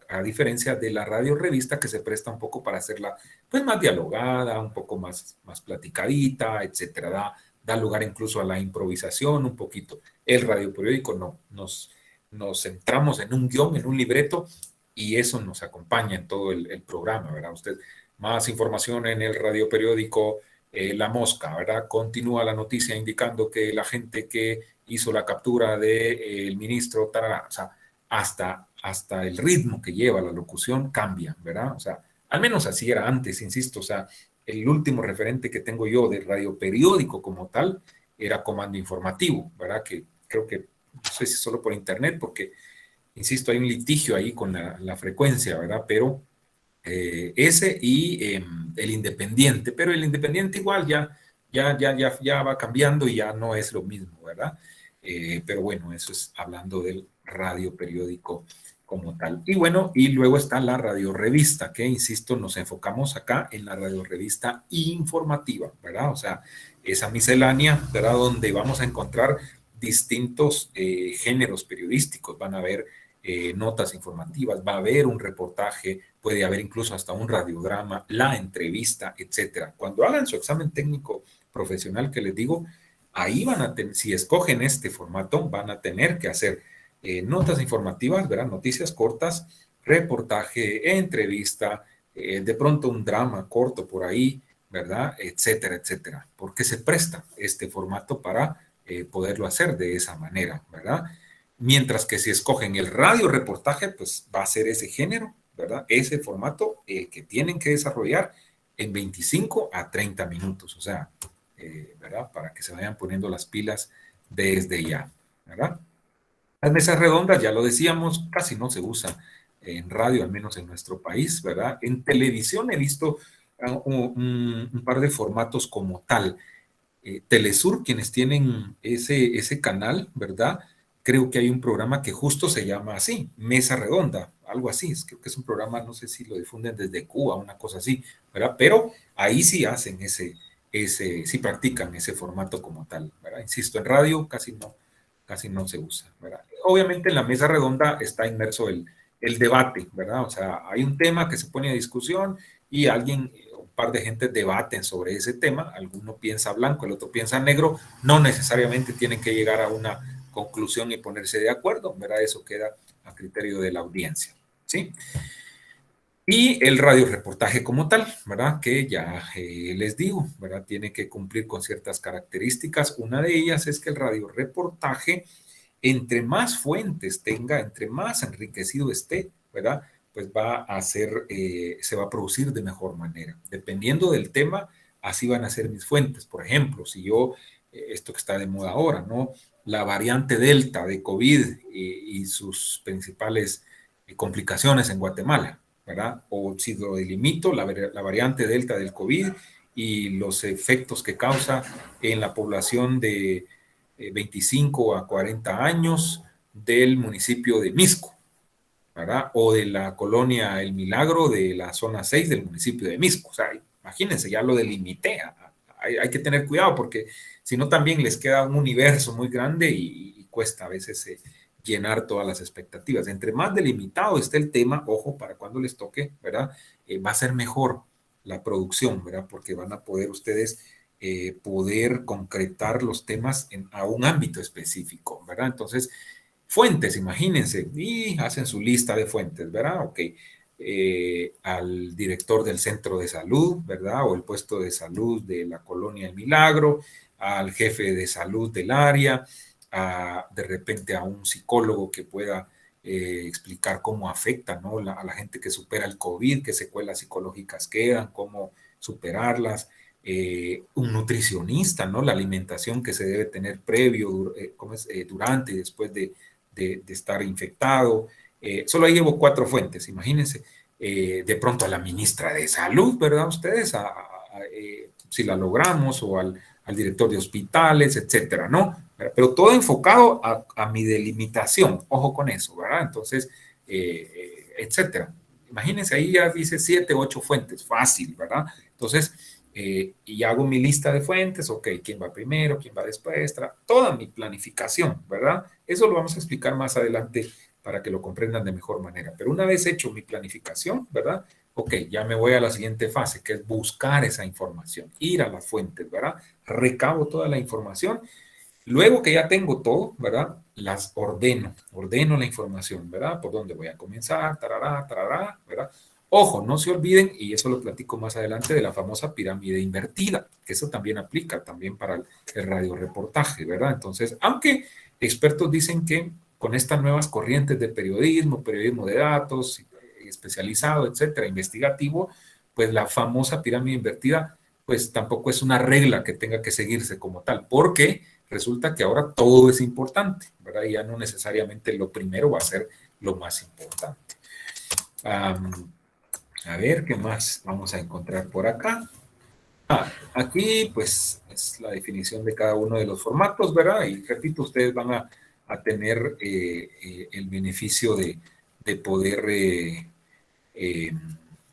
A: a diferencia de la radio revista que se presta un poco para hacerla pues más dialogada, un poco más platicadita, etcétera, da lugar incluso a la improvisación un poquito. El radio periódico no, nos centramos en un guión, en un libreto y eso nos acompaña en todo el programa, ¿verdad? Usted, más información en el radio periódico, La Mosca, ¿verdad? Continúa la noticia indicando que la gente que hizo la captura del ministro, tarara, o sea, hasta el ritmo que lleva la locución cambia, ¿verdad? O sea, al menos así era antes, insisto, o sea, el último referente que tengo yo de radio periódico como tal era Comando Informativo, ¿verdad? Que creo que, no sé si solo por internet, porque, insisto, hay un litigio ahí con la frecuencia, ¿verdad? Pero ese y el Independiente, pero el Independiente igual ya va cambiando y ya no es lo mismo, ¿verdad? Pero bueno, eso es hablando del radio periódico como tal. Y bueno, y luego está la radio revista, que insisto, nos enfocamos acá en la radio revista informativa, ¿verdad? O sea, esa miscelánea, ¿verdad? Donde vamos a encontrar distintos géneros periodísticos, van a haber notas informativas, va a haber un reportaje, puede haber incluso hasta un radiodrama, la entrevista, etcétera. Cuando hagan su examen técnico profesional que les digo, ahí van a tener, si escogen este formato, van a tener que hacer notas informativas, ¿verdad? Noticias cortas, reportaje, entrevista, de pronto un drama corto por ahí, ¿verdad? Etcétera, etcétera. Porque se presta este formato para poderlo hacer de esa manera, ¿verdad? Mientras que si escogen el radio reportaje, pues va a ser ese género, ¿verdad? Ese formato que tienen que desarrollar en 25 a 30 minutos. O sea, ¿verdad? Para que se vayan poniendo las pilas desde ya, ¿verdad? Las mesas redondas, ya lo decíamos, casi no se usa en radio, al menos en nuestro país, ¿verdad? En televisión he visto un par de formatos como tal. Telesur, quienes tienen ese canal, ¿verdad? Creo que hay un programa que justo se llama así, Mesa Redonda, algo así. Creo que es un programa, no sé si lo difunden desde Cuba, una cosa así, ¿verdad? Pero ahí sí hacen sí practican ese formato como tal, ¿verdad? Insisto, en radio casi no se usa, ¿verdad? Obviamente en la mesa redonda está inmerso el debate, ¿verdad? O sea, hay un tema que se pone a discusión y un par de gente debaten sobre ese tema, alguno piensa blanco, el otro piensa negro, no necesariamente tienen que llegar a una conclusión y ponerse de acuerdo, ¿verdad? Eso queda a criterio de la audiencia, ¿sí? Y el radioreportaje como tal, ¿verdad? Que ya les digo, ¿verdad? Tiene que cumplir con ciertas características. Una de ellas es que el radioreportaje, entre más fuentes tenga, entre más enriquecido esté, ¿verdad? Pues se va a producir de mejor manera. Dependiendo del tema, así van a ser mis fuentes. Por ejemplo, si yo, esto que está de moda ahora, ¿no? La variante Delta de COVID y sus principales complicaciones en Guatemala, ¿verdad? O si lo delimito, la variante Delta del COVID y los efectos que causa en la población de 25 a 40 años del municipio de Misco, ¿verdad? O de la colonia El Milagro de la zona 6 del municipio de Misco. O sea, imagínense, ya lo delimité. Hay que tener cuidado porque si no también les queda un universo muy grande y cuesta a veces llenar todas las expectativas. Entre más delimitado esté el tema, ojo, para cuando les toque, ¿verdad? Va a ser mejor la producción, ¿verdad? Porque van a poder ustedes poder concretar los temas a un ámbito específico, ¿verdad? Entonces, fuentes, imagínense, y hacen su lista de fuentes, ¿verdad? Ok, al director del centro de salud, ¿verdad? O el puesto de salud de la colonia El Milagro, al jefe de salud del área, de repente a un psicólogo que pueda explicar cómo afecta, ¿no? A la gente que supera el COVID, qué secuelas psicológicas quedan, cómo superarlas. Un nutricionista, ¿no? La alimentación que se debe tener previo, durante y después de estar infectado. Solo ahí llevo 4 fuentes, imagínense. De pronto a la ministra de Salud, ¿verdad? Ustedes, si la logramos, o al director de hospitales, etcétera, ¿no? Pero todo enfocado a mi delimitación, ojo con eso, ¿verdad? Entonces, etcétera. Imagínense, ahí ya dice 7, 8 fuentes, fácil, ¿verdad? Entonces, y hago mi lista de fuentes, ok, quién va primero, quién va después, toda mi planificación, ¿verdad? Eso lo vamos a explicar más adelante para que lo comprendan de mejor manera. Pero una vez hecho mi planificación, ¿verdad? Ok, ya me voy a la siguiente fase, que es buscar esa información, ir a las fuentes, ¿verdad? Recabo toda la información. Luego que ya tengo todo, ¿verdad? Las ordeno la información, ¿verdad? Por dónde voy a comenzar, tarará, tarará, ¿verdad? Ojo, no se olviden, y eso lo platico más adelante, de la famosa pirámide invertida, que eso también aplica también para el radioreportaje, ¿verdad? Entonces, aunque expertos dicen que con estas nuevas corrientes de periodismo de datos, especializado, etcétera, investigativo, pues la famosa pirámide invertida, pues tampoco es una regla que tenga que seguirse como tal, porque resulta que ahora todo es importante, ¿verdad? Y ya no necesariamente lo primero va a ser lo más importante. A ver, ¿qué más vamos a encontrar por acá? Aquí, pues, es la definición de cada uno de los formatos, ¿verdad? Y repito, ustedes van a tener el beneficio de poder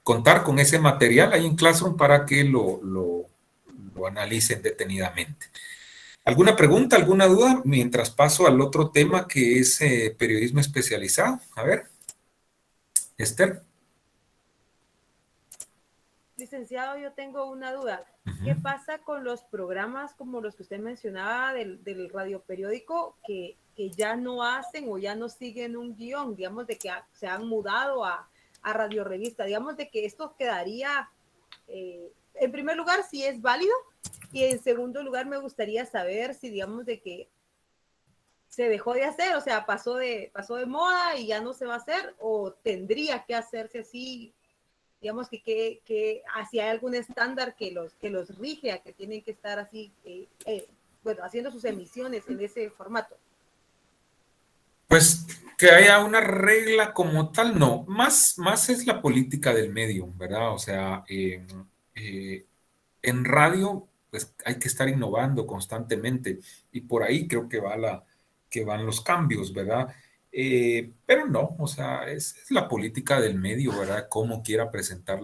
A: contar con ese material ahí en Classroom para que lo analicen detenidamente. ¿Alguna pregunta, alguna duda? Mientras paso al otro tema que es periodismo especializado. A ver, Esther.
D: Licenciado, yo tengo una duda. ¿Qué
A: Uh-huh.
D: pasa con los programas como los que usted mencionaba del radioperiódico que ya no hacen o ya no siguen un guión, digamos, de que se han mudado a Radio Revista? Digamos, de que esto quedaría, en primer lugar, si es válido, y en segundo lugar, me gustaría saber si, digamos, de que se dejó de hacer, o sea, pasó de moda y ya no se va a hacer, o tendría que hacerse así digamos que si hay algún estándar que los rige a que tienen que estar así, bueno, haciendo sus emisiones en ese formato.
A: Pues que haya una regla como tal, no, más es la política del medio, ¿verdad? O sea, en radio, pues hay que estar innovando constantemente y por ahí creo que van los cambios, ¿verdad? Pero no, o sea, es la política del medio, ¿verdad? Cómo quiera presentar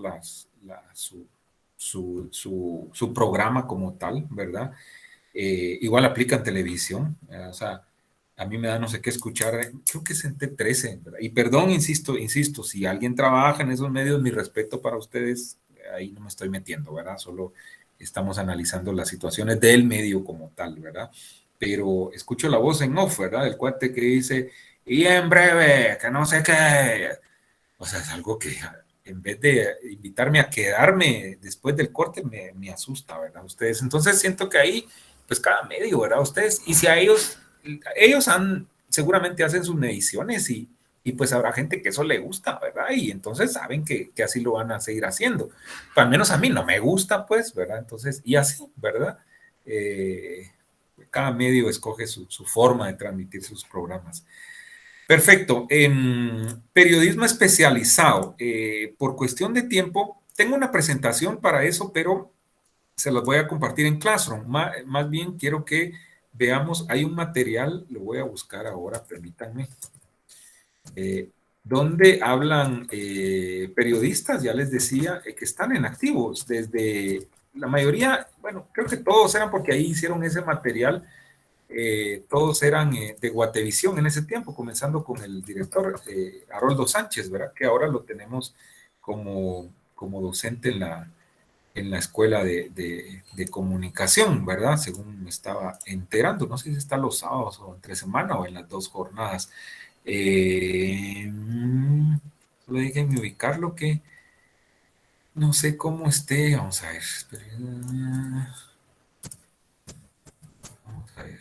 A: su programa como tal, ¿verdad? Igual aplica en televisión, o sea, a mí me da no sé qué escuchar, creo que es en T13, ¿verdad? Y perdón, insisto, si alguien trabaja en esos medios, mi respeto para ustedes, ahí no me estoy metiendo, ¿verdad? Solo estamos analizando las situaciones del medio como tal, ¿verdad? Pero escucho la voz en off, ¿verdad? El cuate que dice, y en breve, que no sé qué. O sea, es algo que en vez de invitarme a quedarme después del corte, me asusta, ¿verdad? Ustedes, entonces siento que ahí, pues cada medio, ¿verdad? Ustedes, y si a ellos seguramente hacen sus mediciones y pues habrá gente que eso le gusta, ¿verdad? Y entonces saben que así lo van a seguir haciendo. Al menos a mí no me gusta, pues, ¿verdad? Entonces, y así, ¿verdad? Cada medio escoge su forma de transmitir sus programas. Perfecto. En periodismo especializado, por cuestión de tiempo, tengo una presentación para eso, pero se las voy a compartir en Classroom. Más bien quiero que veamos, hay un material, lo voy a buscar ahora, permítanme, donde hablan periodistas, ya les decía, que están en activos, desde la mayoría, bueno, creo que todos eran porque ahí hicieron ese material, todos eran de Guatevisión en ese tiempo, comenzando con el director Haroldo Sánchez, ¿verdad? Que ahora lo tenemos como docente en la escuela de comunicación, ¿verdad? Según me estaba enterando, no sé si está los sábados o entre semana o en las dos jornadas. Solo déjenme ubicarlo que no sé cómo esté, vamos a ver. Vamos a ver.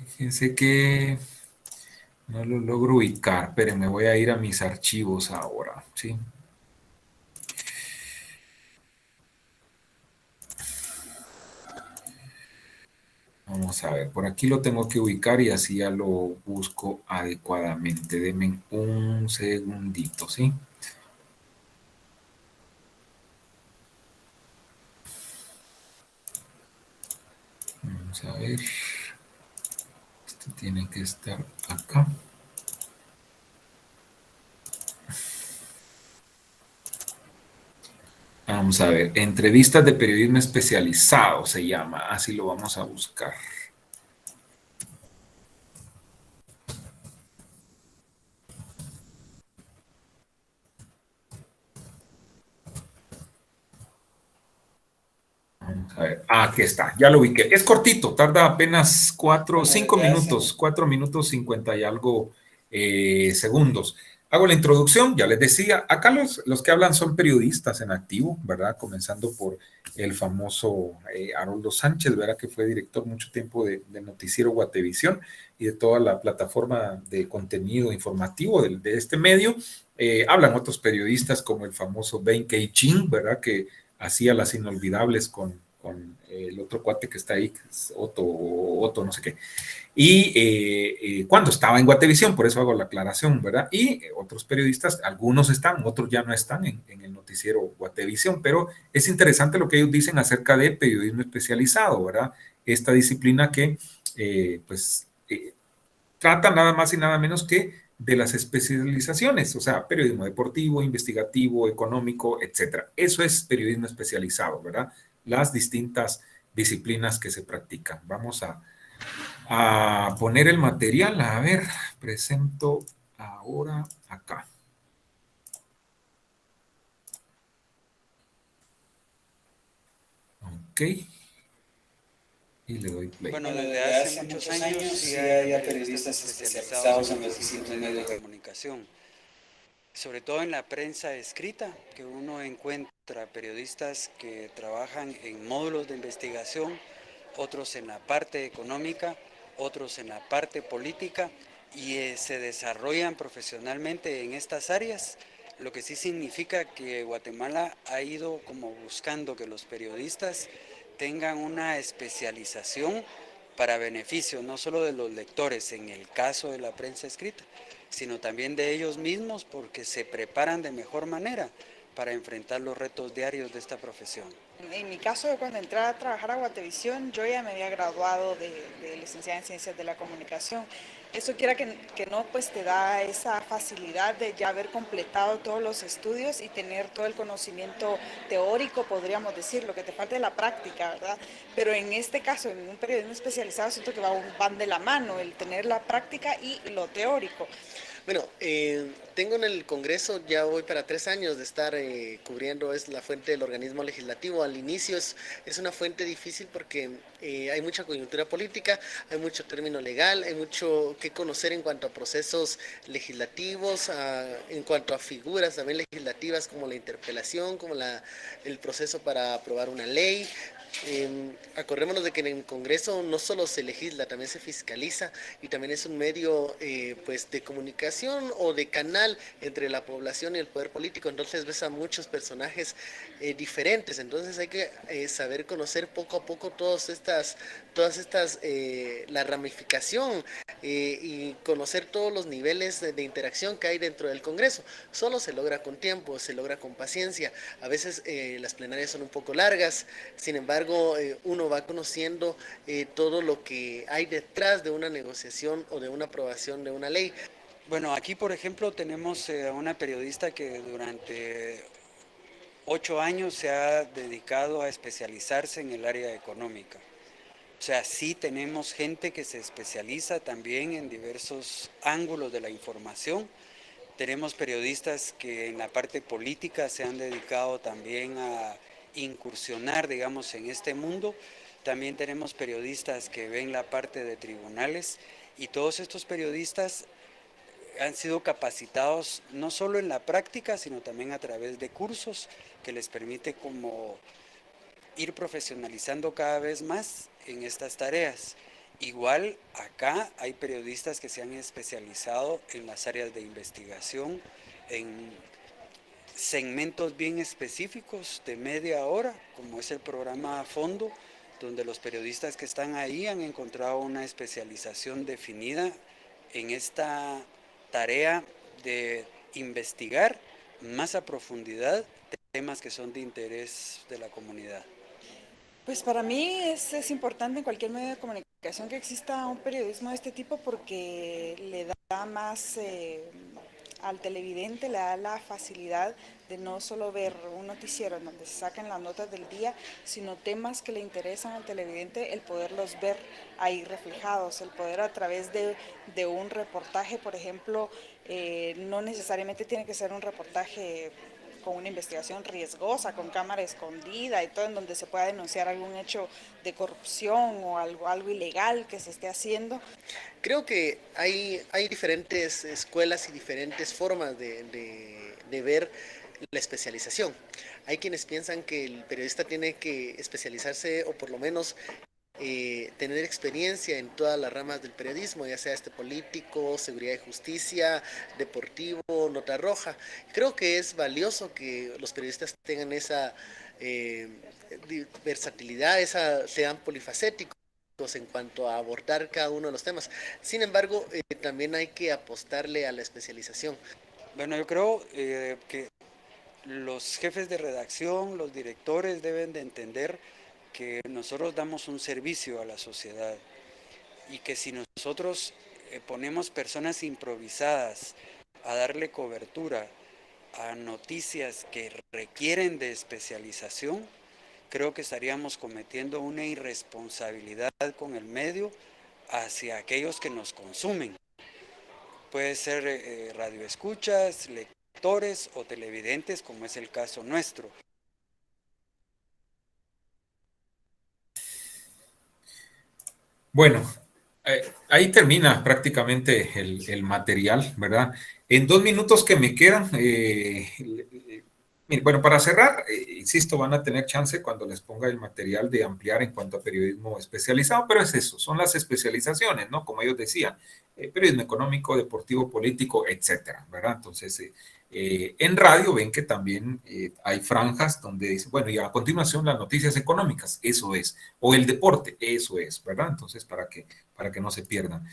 A: Fíjense que no lo logro ubicar, pero me voy a ir a mis archivos ahora, ¿sí? Vamos a ver, por aquí lo tengo que ubicar y así ya lo busco adecuadamente. Denme un segundito, ¿sí? Vamos a ver. Esto tiene que estar acá. Vamos a ver, entrevistas de periodismo especializado se llama, así lo vamos a buscar. Vamos a ver, aquí está, ya lo ubiqué. Es cortito, tarda apenas 4 minutos 50 y algo segundos. Hago la introducción, ya les decía, acá los que hablan son periodistas en activo, ¿verdad? Comenzando por el famoso Haroldo Sánchez, ¿verdad? Que fue director mucho tiempo del noticiero Guatevisión y de toda la plataforma de contenido informativo de este medio. Hablan otros periodistas como el famoso Ben Keichin, ¿verdad? Que hacía las inolvidables con el otro cuate que está ahí, que es Otto, no sé qué. Y cuando estaba en Guatevisión, por eso hago la aclaración, ¿verdad? Y otros periodistas, algunos están, otros ya no están en el noticiero Guatevisión, pero es interesante lo que ellos dicen acerca de periodismo especializado, ¿verdad? Esta disciplina que, trata nada más y nada menos que de las especializaciones, o sea, periodismo deportivo, investigativo, económico, etcétera. Eso es periodismo especializado, ¿verdad? Las distintas disciplinas que se practican. Vamos a poner el material. A ver, presento ahora acá. Ok. Y le doy play.
G: Bueno, desde hace muchos años sí hay periodistas especializados en los distintos medios de comunicación. sobre todo en la prensa escrita, que uno encuentra periodistas que trabajan en módulos de investigación, otros en la parte económica, otros en la parte política, y se desarrollan profesionalmente en estas áreas, lo que sí significa que Guatemala ha ido como buscando que los periodistas tengan una especialización para beneficio no solo de los lectores en el caso de la prensa escrita, sino también de ellos mismos, porque se preparan de mejor manera para enfrentar los retos diarios de esta profesión.
H: En mi caso, cuando entré a trabajar a Guatevisión, yo ya me había graduado de licenciada en Ciencias de la Comunicación. Eso quiera que no, pues te da esa facilidad de ya haber completado todos los estudios y tener todo el conocimiento teórico, podríamos decir, lo que te falta es la práctica, ¿verdad? Pero en este caso, en un periodismo especializado, siento que van de la mano, el tener la práctica y lo teórico.
I: Bueno, tengo en el Congreso, ya voy para 3 años de estar cubriendo, es la fuente del organismo legislativo. Al inicio es una fuente difícil porque hay mucha coyuntura política, hay mucho término legal, hay mucho que conocer en cuanto a procesos legislativos, en cuanto a figuras también legislativas como la interpelación, como el proceso para aprobar una ley. Acordémonos de que en el Congreso no solo se legisla, también se fiscaliza y también es un medio pues de comunicación o de canal entre la población y el poder político. Entonces ves a muchos personajes diferentes, entonces hay que saber conocer poco a poco todas estas la ramificación y conocer todos los niveles de interacción que hay dentro del Congreso. Solo se logra con tiempo, se logra con paciencia. A veces las plenarias son un poco largas, sin embargo uno va conociendo todo lo que hay detrás de una negociación o de una aprobación de una ley.
G: Bueno, aquí por ejemplo tenemos a una periodista que durante 8 años se ha dedicado a especializarse en el área económica. O sea, sí tenemos gente que se especializa también en diversos ángulos de la información. Tenemos periodistas que en la parte política se han dedicado también a incursionar, digamos, en este mundo. También tenemos periodistas que ven la parte de tribunales, y todos estos periodistas han sido capacitados no solo en la práctica, sino también a través de cursos que les permite como ir profesionalizando cada vez más en estas tareas. Igual acá hay periodistas que se han especializado en las áreas de investigación, en segmentos bien específicos de media hora, como es el programa a fondo, donde los periodistas que están ahí han encontrado una especialización definida en esta tarea de investigar más a profundidad temas que son de interés de la comunidad.
H: Pues para mí es importante en cualquier medio de comunicación que exista un periodismo de este tipo, porque le da más al televidente, le da la facilidad de no solo ver un noticiero en donde se sacan las notas del día, sino temas que le interesan al televidente, el poderlos ver ahí reflejados, el poder a través de un reportaje, por ejemplo, no necesariamente tiene que ser un reportaje con una investigación riesgosa, con cámara escondida y todo, en donde se pueda denunciar algún hecho de corrupción o algo ilegal que se esté haciendo.
I: Creo que hay diferentes escuelas y diferentes formas de ver la especialización. Hay quienes piensan que el periodista tiene que especializarse o por lo menos tener experiencia en todas las ramas del periodismo, ya sea político, seguridad y justicia, deportivo, nota roja. Creo que es valioso que los periodistas tengan esa versatilidad, sean polifacéticos en cuanto a abordar cada uno de los temas. Sin embargo, también hay que apostarle a la especialización.
G: Bueno, yo creo que los jefes de redacción, los directores deben de entender que nosotros damos un servicio a la sociedad, y que si nosotros ponemos personas improvisadas a darle cobertura a noticias que requieren de especialización, creo que estaríamos cometiendo una irresponsabilidad con el medio hacia aquellos que nos consumen. Puede ser radioescuchas, lectores o televidentes, como es el caso nuestro.
A: Bueno, Ahí termina prácticamente el material, ¿verdad? En 2 minutos que me quedan, bueno, para cerrar, insisto, van a tener chance cuando les ponga el material de ampliar en cuanto a periodismo especializado, pero es eso, son las especializaciones, ¿no? Como ellos decían, periodismo económico, deportivo, político, etcétera, ¿verdad? Entonces, en radio ven que también hay franjas donde dicen, bueno, y a continuación las noticias económicas, eso es, o el deporte, eso es, ¿verdad? Entonces, para que no se pierdan.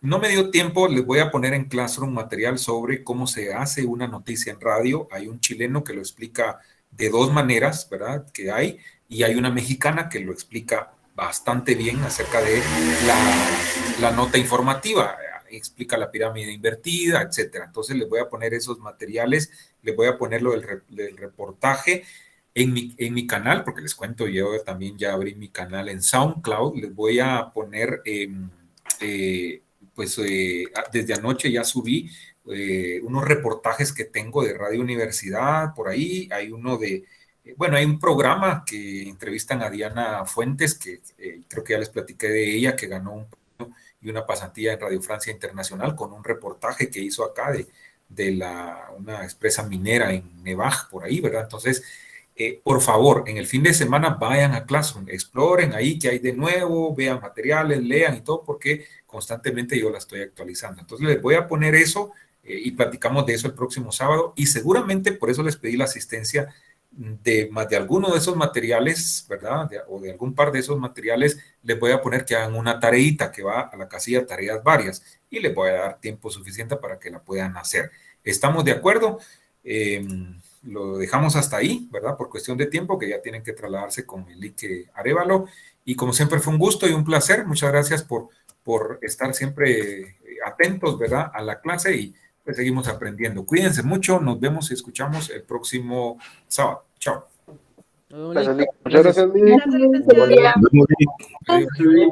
A: No me dio tiempo, les voy a poner en Classroom material sobre cómo se hace una noticia en radio. Hay un chileno que lo explica de 2 maneras, ¿verdad? Que hay, y hay una mexicana que lo explica bastante bien acerca de la nota informativa. Explica la pirámide invertida, etcétera. Entonces les voy a poner esos materiales, les voy a poner lo del reportaje en mi canal, porque les cuento, yo también ya abrí mi canal en SoundCloud, les voy a poner, desde anoche ya subí unos reportajes que tengo de Radio Universidad, por ahí hay uno bueno, hay un programa que entrevistan a Diana Fuentes, que creo que ya les platiqué de ella, que ganó un premio y una pasantía en Radio Francia Internacional con un reportaje que hizo acá de una empresa minera en Nevaj, por ahí, ¿verdad? Entonces, por favor, en el fin de semana vayan a Classroom, exploren ahí qué hay de nuevo, vean materiales, lean y todo, porque constantemente yo la estoy actualizando. Entonces les voy a poner eso y platicamos de eso el próximo sábado y seguramente por eso les pedí la asistencia de más de alguno de esos materiales, ¿verdad? O de algún par de esos materiales, les voy a poner que hagan una tareita que va a la casilla tareas varias y les voy a dar tiempo suficiente para que la puedan hacer. ¿Estamos de acuerdo? Lo dejamos hasta ahí, ¿verdad? Por cuestión de tiempo, que ya tienen que trasladarse con Melique Arévalo. Y como siempre fue un gusto y un placer. Muchas gracias por estar siempre atentos, ¿verdad? A la clase y pues seguimos aprendiendo. Cuídense mucho, nos vemos y escuchamos el próximo sábado. Chao.
E: Muchas gracias,
D: Gracias, licenciado.
A: Adiós.